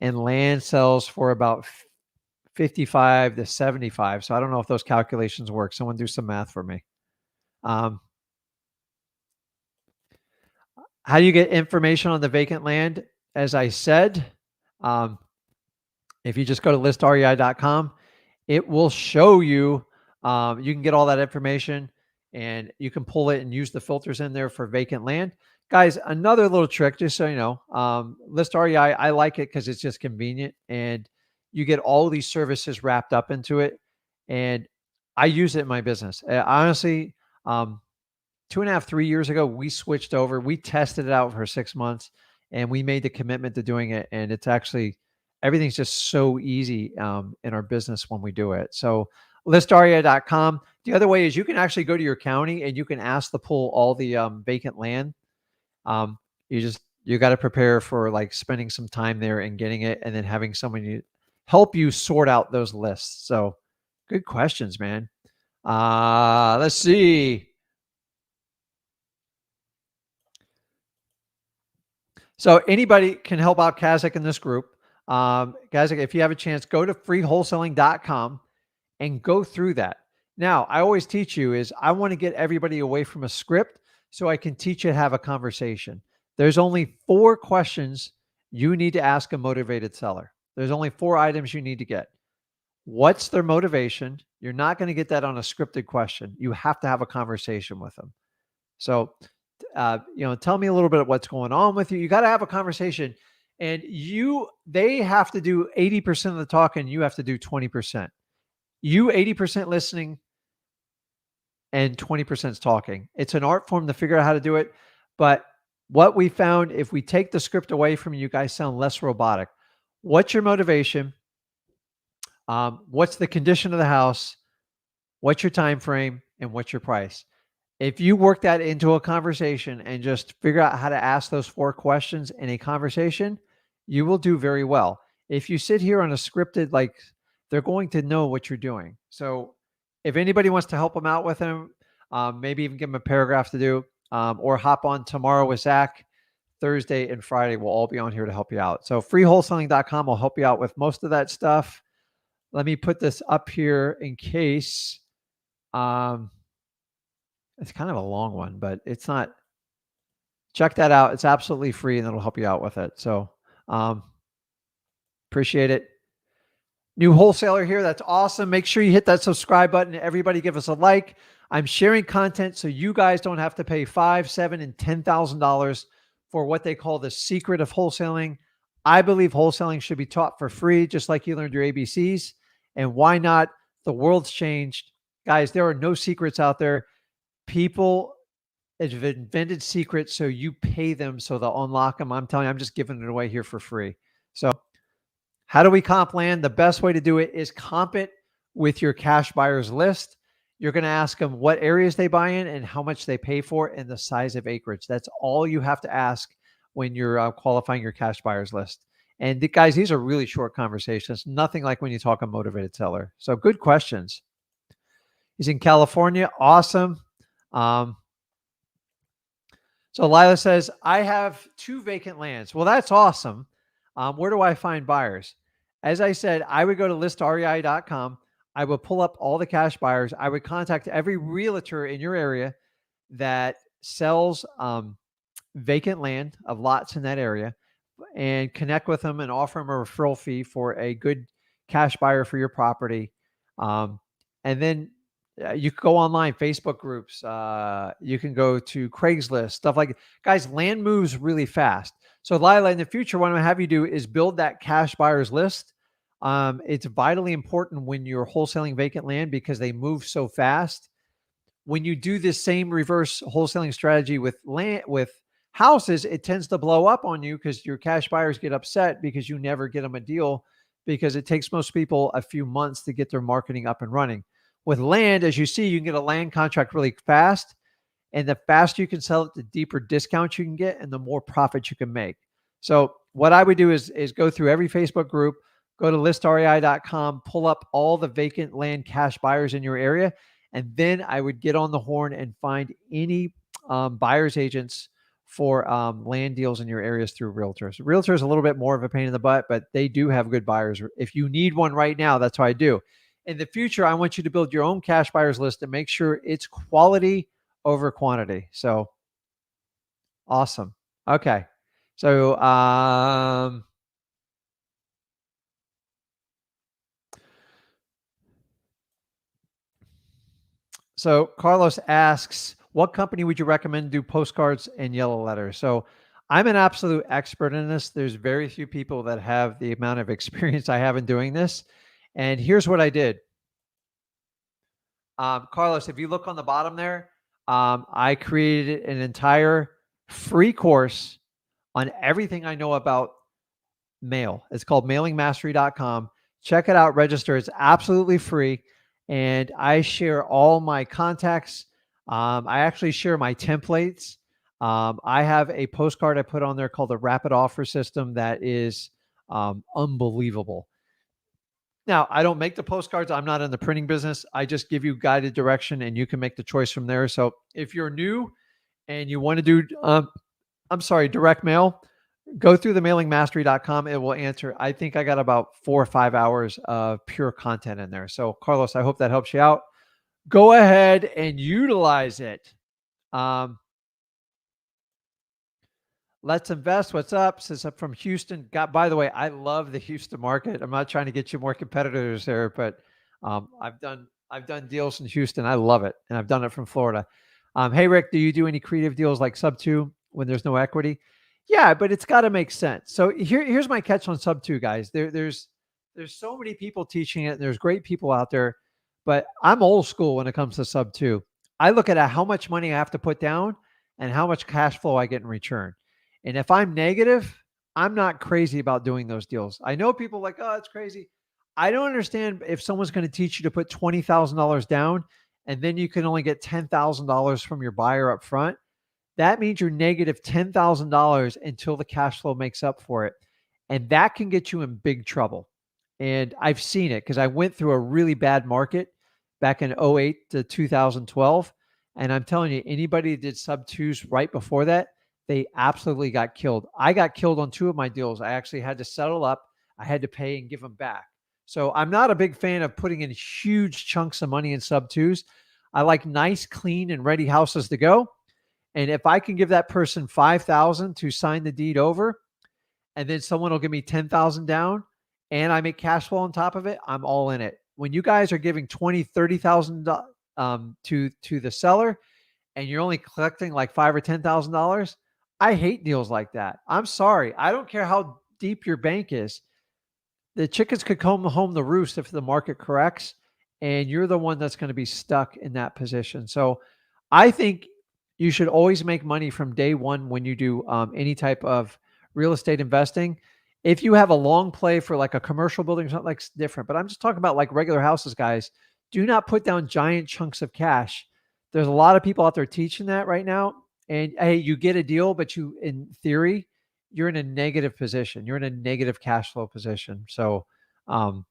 [SPEAKER 1] and land sells for about 55 to 75. So I don't know if those calculations work. Someone do some math for me. How do you get information on the vacant land? As I said, if you just go to listrei.com, it will show you. You can get all that information, and you can pull it and use the filters in there for vacant land. Guys, another little trick, just so you know, ListREI, I like it because it's just convenient, and you get all these services wrapped up into it. And I use it in my business. Honestly, 2.5, 3 years ago, we switched over. We tested it out for 6 months, and we made the commitment to doing it. And it's actually, everything's just so easy in our business when we do it. So listrei.com. The other way is you can actually go to your county and you can ask to pull all the vacant land. You got to prepare for like spending some time there and getting it, and then having someone help you sort out those lists. So good questions, man. Let's see. So anybody can help out Kazakh in this group. Kazakh, if you have a chance, go to freewholesaling.com and go through that. Now, I always teach you is I want to get everybody away from a script so I can teach you to have a conversation. There's only 4 questions you need to ask a motivated seller. There's only 4 items you need to get. What's their motivation? You're not going to get that on a scripted question. You have to have a conversation with them. So, tell me a little bit of what's going on with you. You got to have a conversation, and they have to do 80% of the talking. You have to do 20%. You 80% listening and 20% talking. It's an art form to figure out how to do it. But what we found, if we take the script away from you, guys sound less robotic. what's your motivation? What's the condition of the house? What's your time frame? And what's your price? If you work that into a conversation and just figure out how to ask those 4 questions in a conversation, you will do very well. If you sit here on a scripted, like, they're going to know what you're doing. So if anybody wants to help them out with them, maybe even give them a paragraph to do, or hop on tomorrow with Zach. Thursday and Friday, we'll all be on here to help you out. So freewholesaling.com will help you out with most of that stuff. Let me put this up here in case. It's kind of a long one, but it's not. Check that out. It's absolutely free and it'll help you out with it. So appreciate it. New wholesaler here. That's awesome. Make sure you hit that subscribe button. Everybody give us a like. I'm sharing content so you guys don't have to pay $5,000, $7,000, and $10,000 for what they call the secret of wholesaling. I believe wholesaling should be taught for free, just like you learned your ABCs. And why not? The world's changed. Guys, there are no secrets out there. People have invented secrets, so you pay them so they'll unlock them. I'm telling you, I'm just giving it away here for free. So how do we comp land? The best way to do it is comp it with your cash buyers list. You're going to ask them what areas they buy in and how much they pay for and the size of acreage. That's all you have to ask when you're qualifying your cash buyers list. And guys, these are really short conversations. Nothing like when you talk a motivated seller. So good questions. He's in California. Awesome. So Lila says, I have 2 vacant lands. Well, that's awesome. Where do I find buyers? As I said, I would go to ListREI.com. I would pull up all the cash buyers. I would contact every realtor in your area that sells vacant land of lots in that area and connect with them and offer them a referral fee for a good cash buyer for your property. And then you can go online, Facebook groups. You can go to Craigslist, stuff like that. Guys, land moves really fast. So Lila, in the future, what I'm going to have you do is build that cash buyers list. It's vitally important when you're wholesaling vacant land because they move so fast. When you do this same reverse wholesaling strategy with land, with houses, it tends to blow up on you because your cash buyers get upset because you never get them a deal because it takes most people a few months to get their marketing up and running. With land, as you see, you can get a land contract really fast. And the faster you can sell it, the deeper discounts you can get and the more profit you can make. So what I would do is go through every Facebook group, go to listrei.com, pull up all the vacant land cash buyers in your area. And then I would get on the horn and find any buyer's agents for land deals in your areas through realtors. Realtors are a little bit more of a pain in the butt, but they do have good buyers. If you need one right now, that's how I do. In the future, I want you to build your own cash buyers list and make sure it's quality over quantity. So awesome. Okay. So, Carlos asks, what company would you recommend do postcards and yellow letters? So I'm an absolute expert in this. There's very few people that have the amount of experience I have in doing this. And here's what I did. Carlos, if you look on the bottom there, I created an entire free course on everything I know about mail. It's called mailingmastery.com. Check it out, register. It's absolutely free. And I share all my contacts. I actually share my templates. I have a postcard I put on there called the Rapid Offer System that is unbelievable. Now, I don't make the postcards. I'm not in the printing business. I just give you guided direction and you can make the choice from there. So if you're new and you want to do, direct mail, go through the mailingmastery.com. It will answer. I think I got about 4 or 5 hours of pure content in there. So Carlos, I hope that helps you out. Go ahead and utilize it. Let's invest. What's up? Says up from Houston. By the way, I love the Houston market. I'm not trying to get you more competitors there, but I've done deals in Houston. I love it, and I've done it from Florida. Hey Rick, do you do any creative deals like sub 2 when there's no equity? Yeah, but it's got to make sense. So here's my catch on sub 2, guys. There's so many people teaching it. And there's great people out there, but I'm old school when it comes to sub 2. I look at how much money I have to put down and how much cash flow I get in return. And if I'm negative, I'm not crazy about doing those deals. I know people like, oh, it's crazy. I don't understand if someone's going to teach you to put $20,000 down and then you can only get $10,000 from your buyer up front. That means you're negative $10,000 until the cash flow makes up for it. And that can get you in big trouble. And I've seen it because I went through a really bad market back in '08 to 2012. And I'm telling you, anybody that did sub twos right before that, they absolutely got killed. I got killed on two of my deals. I actually had to settle up. I had to pay and give them back. So I'm not a big fan of putting in huge chunks of money in sub twos. I like nice, clean, and ready houses to go. And if I can give that person 5,000 to sign the deed over, and then someone will give me 10,000 down and I make cash flow on top of it, I'm all in it. When you guys are giving 20, 30,000 to the seller and you're only collecting like $5,000 or $10,000, I hate deals like that. I'm sorry. I don't care how deep your bank is. The chickens could come home to roost if the market corrects, and you're the one that's going to be stuck in that position. So I think you should always make money from day one when you do any type of real estate investing. If you have a long play for like a commercial building, something like different, but I'm just talking about like regular houses, guys. Do not put down giant chunks of cash. There's a lot of people out there teaching that right now. And hey, you get a deal, but you, in theory, you're in a negative position. You're in a negative cash flow position. So um,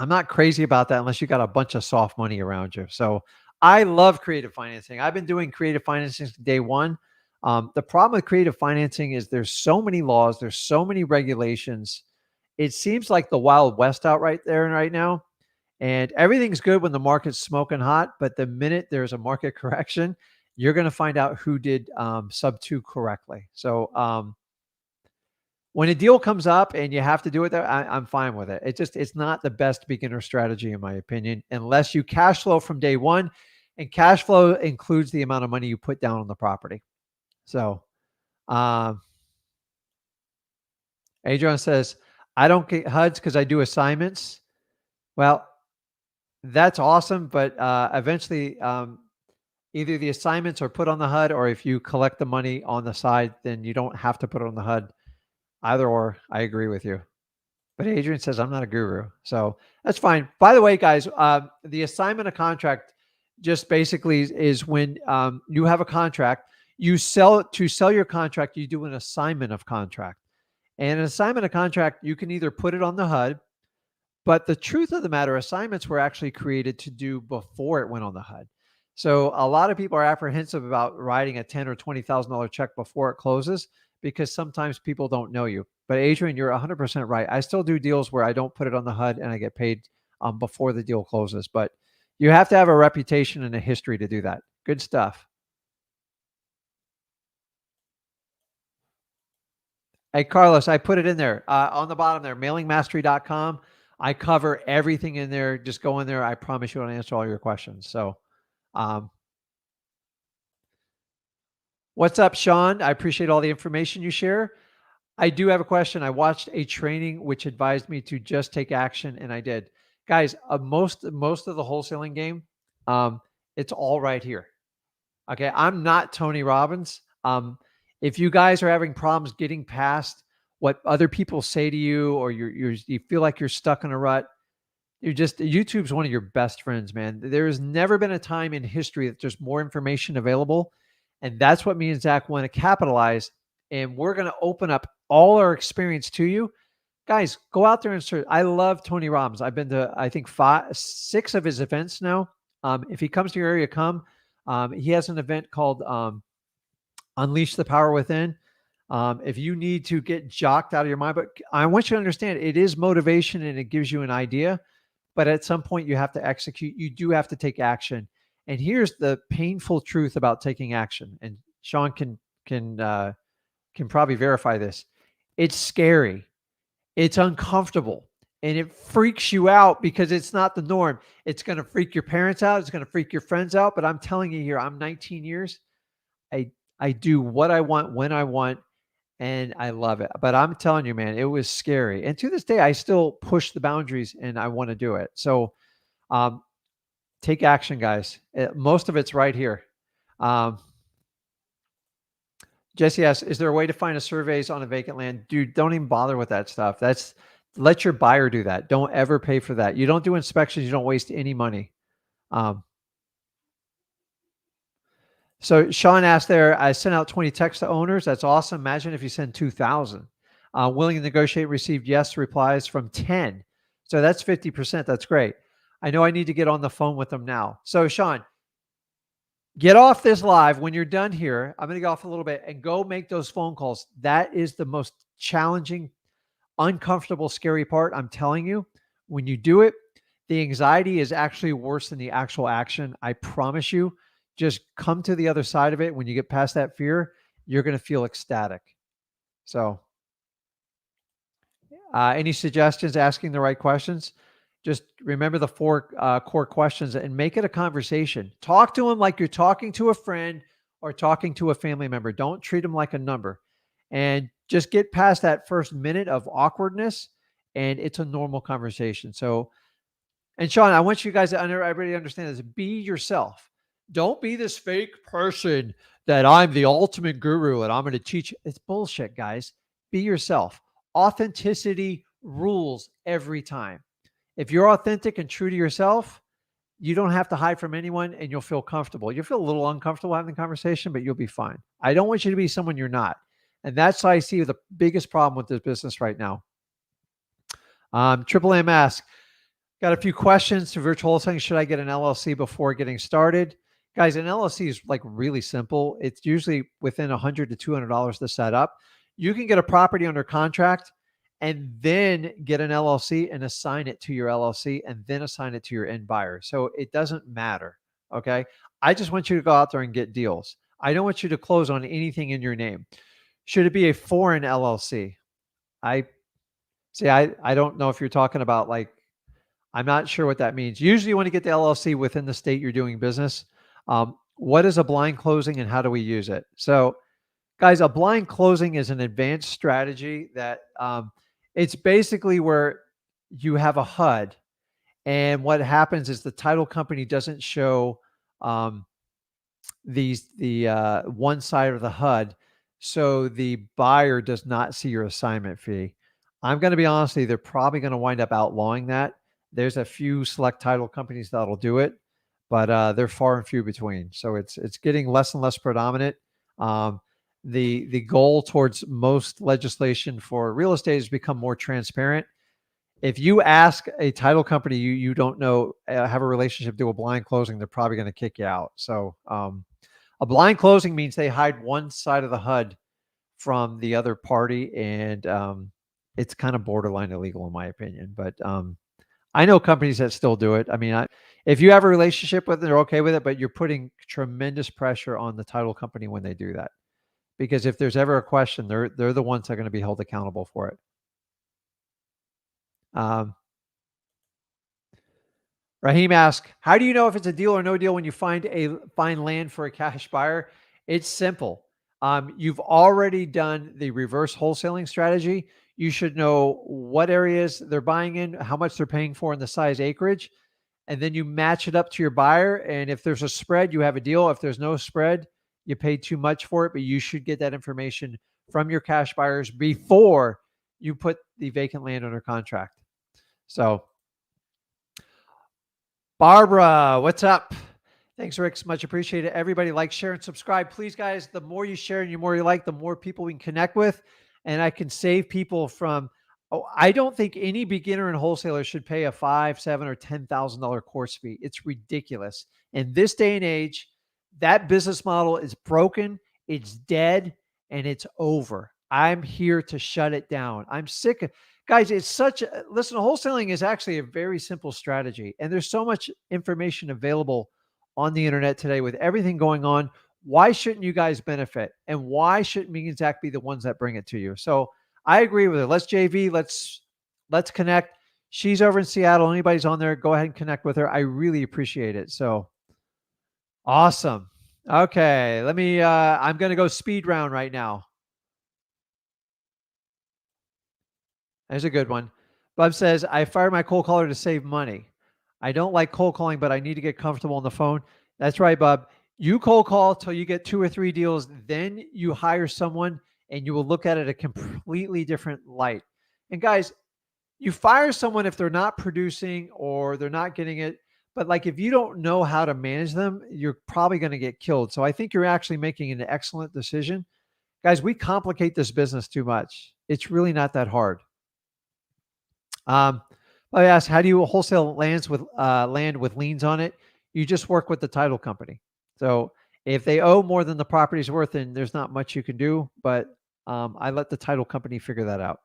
[SPEAKER 1] I'm not crazy about that unless you got a bunch of soft money around you. So I love creative financing. I've been doing creative financing since day one. The problem with creative financing is there's so many laws, there's so many regulations. It seems like the Wild West out right there and right now. And everything's good when the market's smoking hot, but the minute there's a market correction, you're going to find out who did sub two correctly. So when a deal comes up and you have to do it there, I'm fine with it. It's not the best beginner strategy, in my opinion, unless you cash flow from day one. And cash flow includes the amount of money you put down on the property. So, Adrian says, I don't get HUDs because I do assignments. Well, that's awesome. But eventually, either the assignments are put on the HUD, or if you collect the money on the side, then you don't have to put it on the HUD. Either or, I agree with you. But Adrian says, I'm not a guru. So that's fine. By the way, guys, the assignment of contract just basically is when you have a contract, you sell it. To sell your contract, you do an assignment of contract. And an assignment of contract, you can either put it on the HUD, but the truth of the matter, assignments were actually created to do before it went on the HUD. So a lot of people are apprehensive about writing a $10,000 or $20,000 check before it closes because sometimes people don't know you. But Adrian, you're 100% right. I still do deals where I don't put it on the HUD and I get paid before the deal closes. But you have to have a reputation and a history to do that. Good stuff. Hey, Carlos, I put it in there on the bottom there, mailingmastery.com. I cover everything in there. Just go in there. I promise you I'll answer all your questions. So, what's up, Sean? I appreciate all the information you share. I do have a question. I watched a training which advised me to just take action, and I did. Guys, most of the wholesaling game, it's all right here. Okay, I'm not Tony Robbins. If you guys are having problems getting past what other people say to you, or you feel like you're stuck in a rut, YouTube's one of your best friends, man. There has never been a time in history that there's more information available, and that's what me and Zach want to capitalize. And we're going to open up all our experience to you. Guys, go out there and search. I love Tony Robbins. I've been to, I think, 6 of his events now. If he comes to your area, come. He has an event called Unleash the Power Within. If you need to get jocked out of your mind, but I want you to understand it is motivation and it gives you an idea. But at some point, you have to execute. You do have to take action. And here's the painful truth about taking action. And Sean can probably verify this. It's scary. It's uncomfortable. And it freaks you out because it's not the norm. It's going to freak your parents out. It's going to freak your friends out. But I'm telling you here, I'm 19 years. I do what I want when I want, and I love it. But I'm telling you, man, it was scary. And to this day, I still push the boundaries and I want to do it. So take action, guys. Most of it's right here. Jesse asks, is there a way to find a surveys on a vacant land? Dude, don't even bother with that stuff. Let your buyer do that. Don't ever pay for that. You don't do inspections. You don't waste any money. So Sean asked there, I sent out 20 texts to owners. That's awesome. Imagine if you send 2,000. Willing to negotiate, received yes replies from 10. So that's 50%. That's great. I know I need to get on the phone with them now. So Sean, get off this live. When you're done here, I'm going to go off a little bit and go make those phone calls. That is the most challenging, uncomfortable, scary part. I'm telling you, when you do it, the anxiety is actually worse than the actual action. I promise you. Just come to the other side of it. When you get past that fear, you're going to feel ecstatic. So, any suggestions? Asking the right questions. Just remember the four core questions and make it a conversation. Talk to them like you're talking to a friend or talking to a family member. Don't treat them like a number. And just get past that first minute of awkwardness, and it's a normal conversation. So, and Sean, I want you guys to everybody understand this. Be yourself. Don't be this fake person that I'm the ultimate guru and I'm going to teach. It's bullshit, guys. Be yourself. Authenticity rules every time. If you're authentic and true to yourself, you don't have to hide from anyone and you'll feel comfortable. You'll feel a little uncomfortable having the conversation, but you'll be fine. I don't want you to be someone you're not. And that's how I see the biggest problem with this business right now. Triple M asks, got a few questions to virtual wholesaling. Should I get an LLC before getting started? Guys, an LLC is like really simple. It's usually within $100 to $200 to set up. You can get a property under contract and then get an LLC and assign it to your LLC and then assign it to your end buyer. So it doesn't matter. Okay. I just want you to go out there and get deals. I don't want you to close on anything in your name. Should it be a foreign LLC? I don't know if you're talking about like, I'm not sure what that means. Usually you want to get the LLC within the state you're doing business. What is a blind closing and how do we use it? So guys, a blind closing is an advanced strategy that it's basically where you have a HUD and what happens is the title company doesn't show the one side of the HUD. So the buyer does not see your assignment fee. I'm going to be honest with you, they're probably going to wind up outlawing that. There's a few select title companies that'll do it, but they're far and few between. So it's getting less and less predominant. The goal towards most legislation for real estate has become more transparent. If you ask a title company you don't know, have a relationship, do a blind closing, they're probably going to kick you out. So a blind closing means they hide one side of the HUD from the other party, and it's kind of borderline illegal in my opinion. But I know companies that still do it. I mean, if you have a relationship with them, they're okay with it, but you're putting tremendous pressure on the title company when they do that. Because if there's ever a question, they're the ones that are going to be held accountable for it. Raheem asks, how do you know if it's a deal or no deal when you find land for a cash buyer? It's simple. You've already done the reverse wholesaling strategy. You should know what areas they're buying in, how much they're paying for, and the size acreage. And then you match it up to your buyer. And if there's a spread, you have a deal. If there's no spread, you paid too much for it, but you should get that information from your cash buyers before you put the vacant land under contract. So Barbara, what's up? Thanks, Rick. Much appreciated. Everybody like, share, and subscribe. Please, guys, the more you share and the more you like, the more people we can connect with. And I can save people from, I don't think any beginner and wholesaler should pay a $5,000, $7,000, or $10,000 course fee. It's ridiculous. In this day and age, that business model is broken, it's dead, and it's over. I'm here to shut it down. I'm sick of, guys, it's such a, listen, wholesaling is actually a very simple strategy. And there's so much information available on the internet today with everything going on. Why shouldn't you guys benefit? And why shouldn't me and Zach be the ones that bring it to you? So I agree with it. Let's JV. Let's connect. She's over in Seattle. Anybody's on there, go ahead and connect with her. I really appreciate it. So awesome. Okay. Let me, I'm going to go speed round right now. There's a good one. Bub says, I fired my cold caller to save money. I don't like cold calling, but I need to get comfortable on the phone. That's right, Bub. You cold call till you get 2 or 3 deals, then you hire someone and you will look at it a completely different light. And guys, you fire someone if they're not producing or they're not getting it. But like if you don't know how to manage them, you're probably going to get killed. So I think you're actually making an excellent decision. Guys, we complicate this business too much. It's really not that hard. I asked, how do you wholesale land with liens on it? You just work with the title company. So if they owe more than the property's worth, then there's not much you can do. But I let the title company figure that out.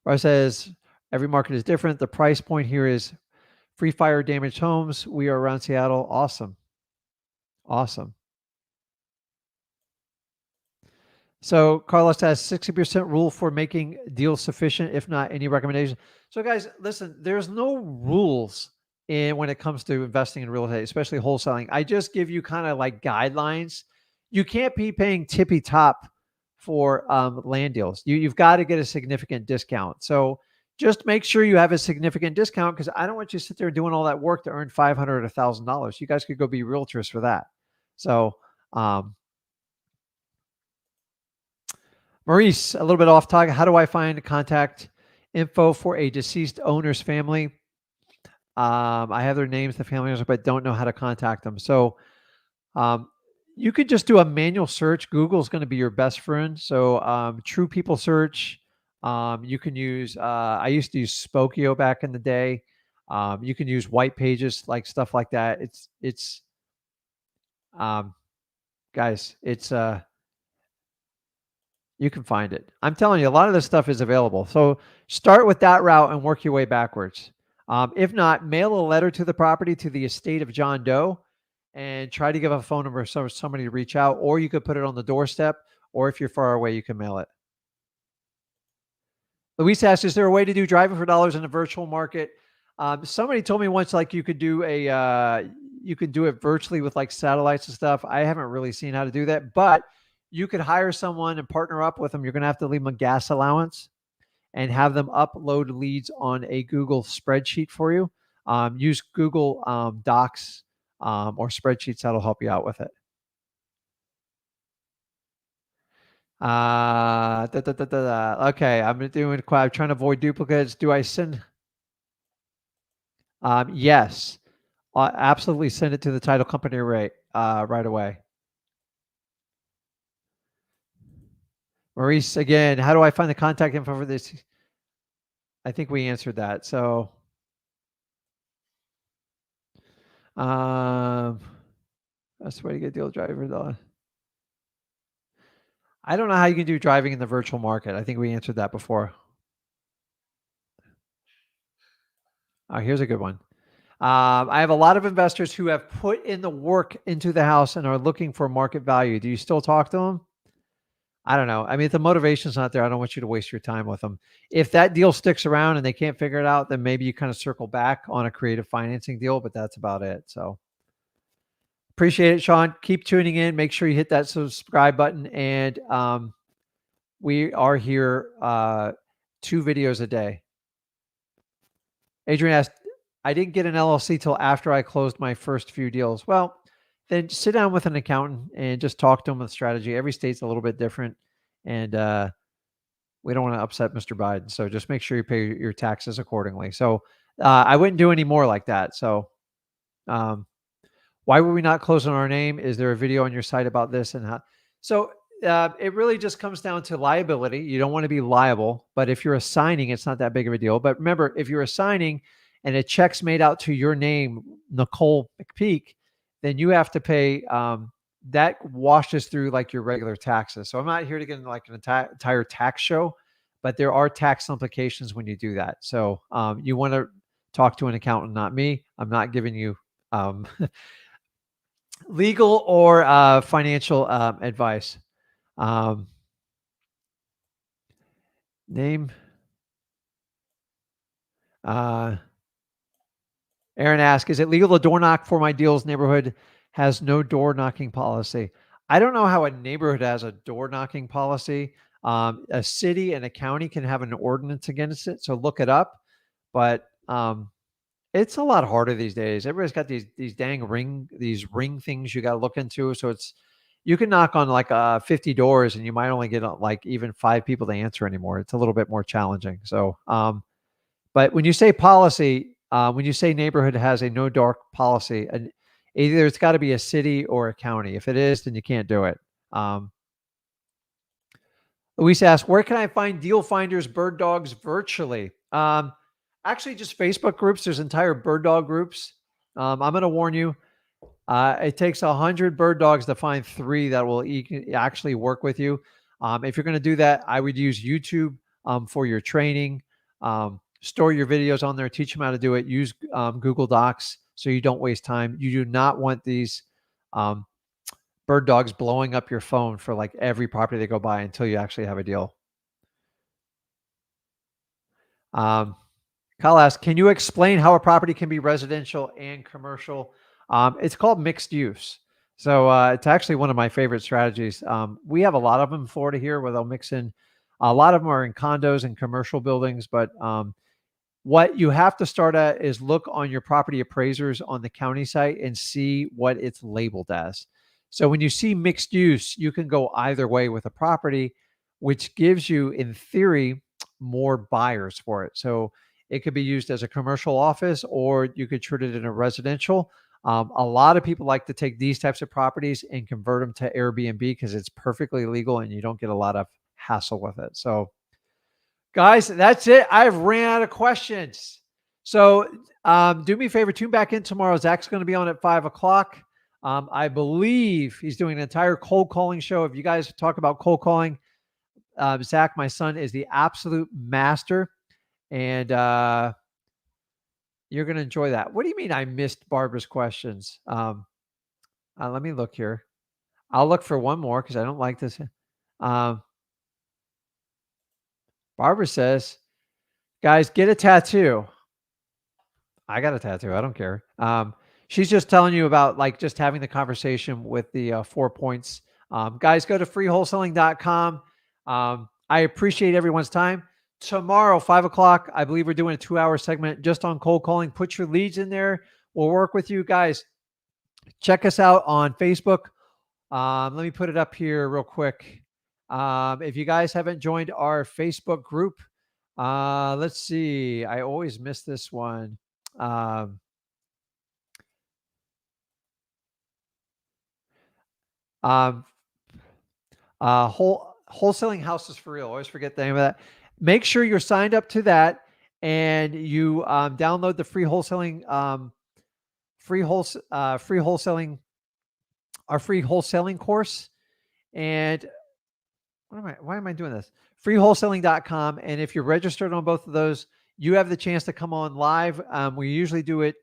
[SPEAKER 1] Or says every market is different. The price point here is free fire damaged homes. We are around Seattle. Awesome. Awesome. So Carlos has 60% rule for making deals sufficient. If not, any recommendation? So guys, listen, there's no rules when it comes to investing in real estate, especially wholesaling. I just give you kind of like guidelines. You can't be paying tippy top for land deals. You've got to get a significant discount. So just make sure you have a significant discount, because I don't want you to sit there doing all that work to earn $500 or $1,000. You guys could go be realtors for that. So Maurice, a little bit off topic. How do I find contact info for a deceased owner's family? I have their names, the family members, but don't know how to contact them. So you could just do a manual search. Google is going to be your best friend. So True People Search. You can use, I used to use Spokio back in the day. You can use white pages, like stuff like that. Guys, you can find it. I'm telling you, a lot of this stuff is available. So start with that route and work your way backwards. If not, mail a letter to the property to the estate of John Doe and try to give a phone number for somebody to reach out, or you could put it on the doorstep, or if you're far away, you can mail it. Luis asks, is there a way to do driving for dollars in a virtual market? Somebody told me once, like you could do it virtually with like satellites and stuff. I haven't really seen how to do that, but you could hire someone and partner up with them. You're going to have to leave them a gas allowance and have them upload leads on a Google spreadsheet for you. Use Google Docs or spreadsheets. That'll help you out with it. Okay, I'm trying to avoid duplicates. Do I send? Yes, absolutely. Send it to the title company right away. Maurice, again, how do I find the contact info for this? I think we answered that. So, that's the way to get deal driver though. I don't know how you can do driving in the virtual market. I think we answered that before. Here's a good one. I have a lot of investors who have put in the work into the house and are looking for market value. Do you still talk to them? I don't know. I mean, if the motivation's not there, I don't want you to waste your time with them. If that deal sticks around and they can't figure it out, then maybe you kind of circle back on a creative financing deal, but that's about it. So appreciate it, Sean. Keep tuning in. Make sure you hit that subscribe button. And we are here 2 videos a day. Adrian asked, I didn't get an LLC till after I closed my first few deals. Well, then sit down with an accountant and just talk to them with strategy. Every state's a little bit different, and we don't want to upset Mr. Biden. So just make sure you pay your taxes accordingly. So I wouldn't do any more like that. So why were we not closing our name? Is there a video on your site about this and how? So it really just comes down to liability. You don't want to be liable, but if you're assigning, it's not that big of a deal. But remember, if you're assigning and a check's made out to your name, Nicole McPeak, then you have to pay, that washes through like your regular taxes. So I'm not here to get into like an entire tax show, but there are tax implications when you do that. So you want to talk to an accountant, not me. I'm not giving you legal or financial advice. Name. Aaron asks, is it legal to door knock for my deals? Neighborhood has no door knocking policy. I don't know how a neighborhood has a door knocking policy. A city and a county can have an ordinance against it. So look it up. But It's a lot harder these days. Everybody's got these dang these ring things you got to look into. So you can knock on like 50 doors and you might only get like even 5 people to answer anymore. It's a little bit more challenging. So, but when you say policy, when you say neighborhood has a no dark policy, and either it's got to be a city or a county. If it is, then you can't do it. Luis asked, where can I find deal finders, bird dogs virtually? Actually, just Facebook groups. There's entire bird dog groups. I'm going to warn you. It takes 100 bird dogs to find 3 that will actually work with you. If you're going to do that, I would use YouTube for your training. Store your videos on there. Teach them how to do it. Use Google Docs so you don't waste time. You do not want these bird dogs blowing up your phone for like every property they go by until you actually have a deal. Kyle asks, can you explain how a property can be residential and commercial? It's called mixed use. So it's actually one of my favorite strategies. We have a lot of them in Florida here where they'll mix in. A lot of them are in condos and commercial buildings, but what you have to start at is look on your property appraisers on the county site and see what it's labeled as. So when you see mixed use, you can go either way with a property, which gives you, in theory, more buyers for it. So it could be used as a commercial office, or you could treat it in a residential. A lot of people like to take these types of properties and convert them to Airbnb because it's perfectly legal and you don't get a lot of hassle with it. So guys, that's it. I've ran out of questions. So do me a favor, tune back in tomorrow. Zach's going to be on at 5 o'clock. I believe he's doing an entire cold calling show. If you guys talk about cold calling, Zach, my son, is the absolute master. And you're going to enjoy that. What do you mean I missed Barbara's questions? Let me look here. I'll look for one more because I don't like this. Barbara says, guys, get a tattoo. I got a tattoo. I don't care. She's just telling you about like just having the conversation with the 4 points. Guys, go to freewholesaling.com. I appreciate everyone's time. Tomorrow, 5 o'clock, I believe we're doing a 2-hour segment just on cold calling. Put your leads in there. We'll work with you guys. Check us out on Facebook. Let me put it up here real quick. If you guys haven't joined our Facebook group, let's see. I always miss this one. Wholesaling houses for real. Always forget the name of that. Make sure you're signed up to that, and you download the free wholesaling, free wholesaling, our free wholesaling course. And why am I doing this? Freewholesaling.com. And if you're registered on both of those, you have the chance to come on live. We usually do it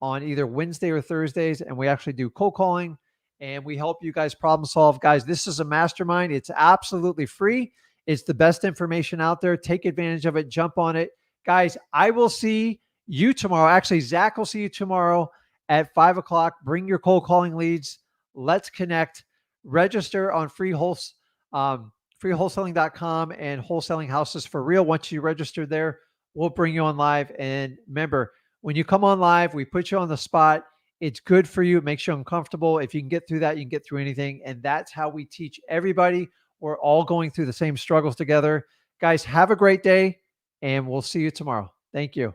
[SPEAKER 1] on either Wednesday or Thursdays, and we actually do cold calling, and we help you guys problem solve. Guys, this is a mastermind. It's absolutely free. It's the best information out there. Take advantage of it. Jump on it. Guys, I will see you tomorrow. Actually, Zach will see you tomorrow at 5 o'clock. Bring your cold calling leads. Let's connect. Register on freewholesaling.com and Wholesaling Houses for Real. Once you register there, we'll bring you on live. And remember, when you come on live, we put you on the spot. It's good for you. It makes you uncomfortable. If you can get through that, you can get through anything. And that's how we teach everybody. We're all going through the same struggles together. Guys, have a great day, and we'll see you tomorrow. Thank you.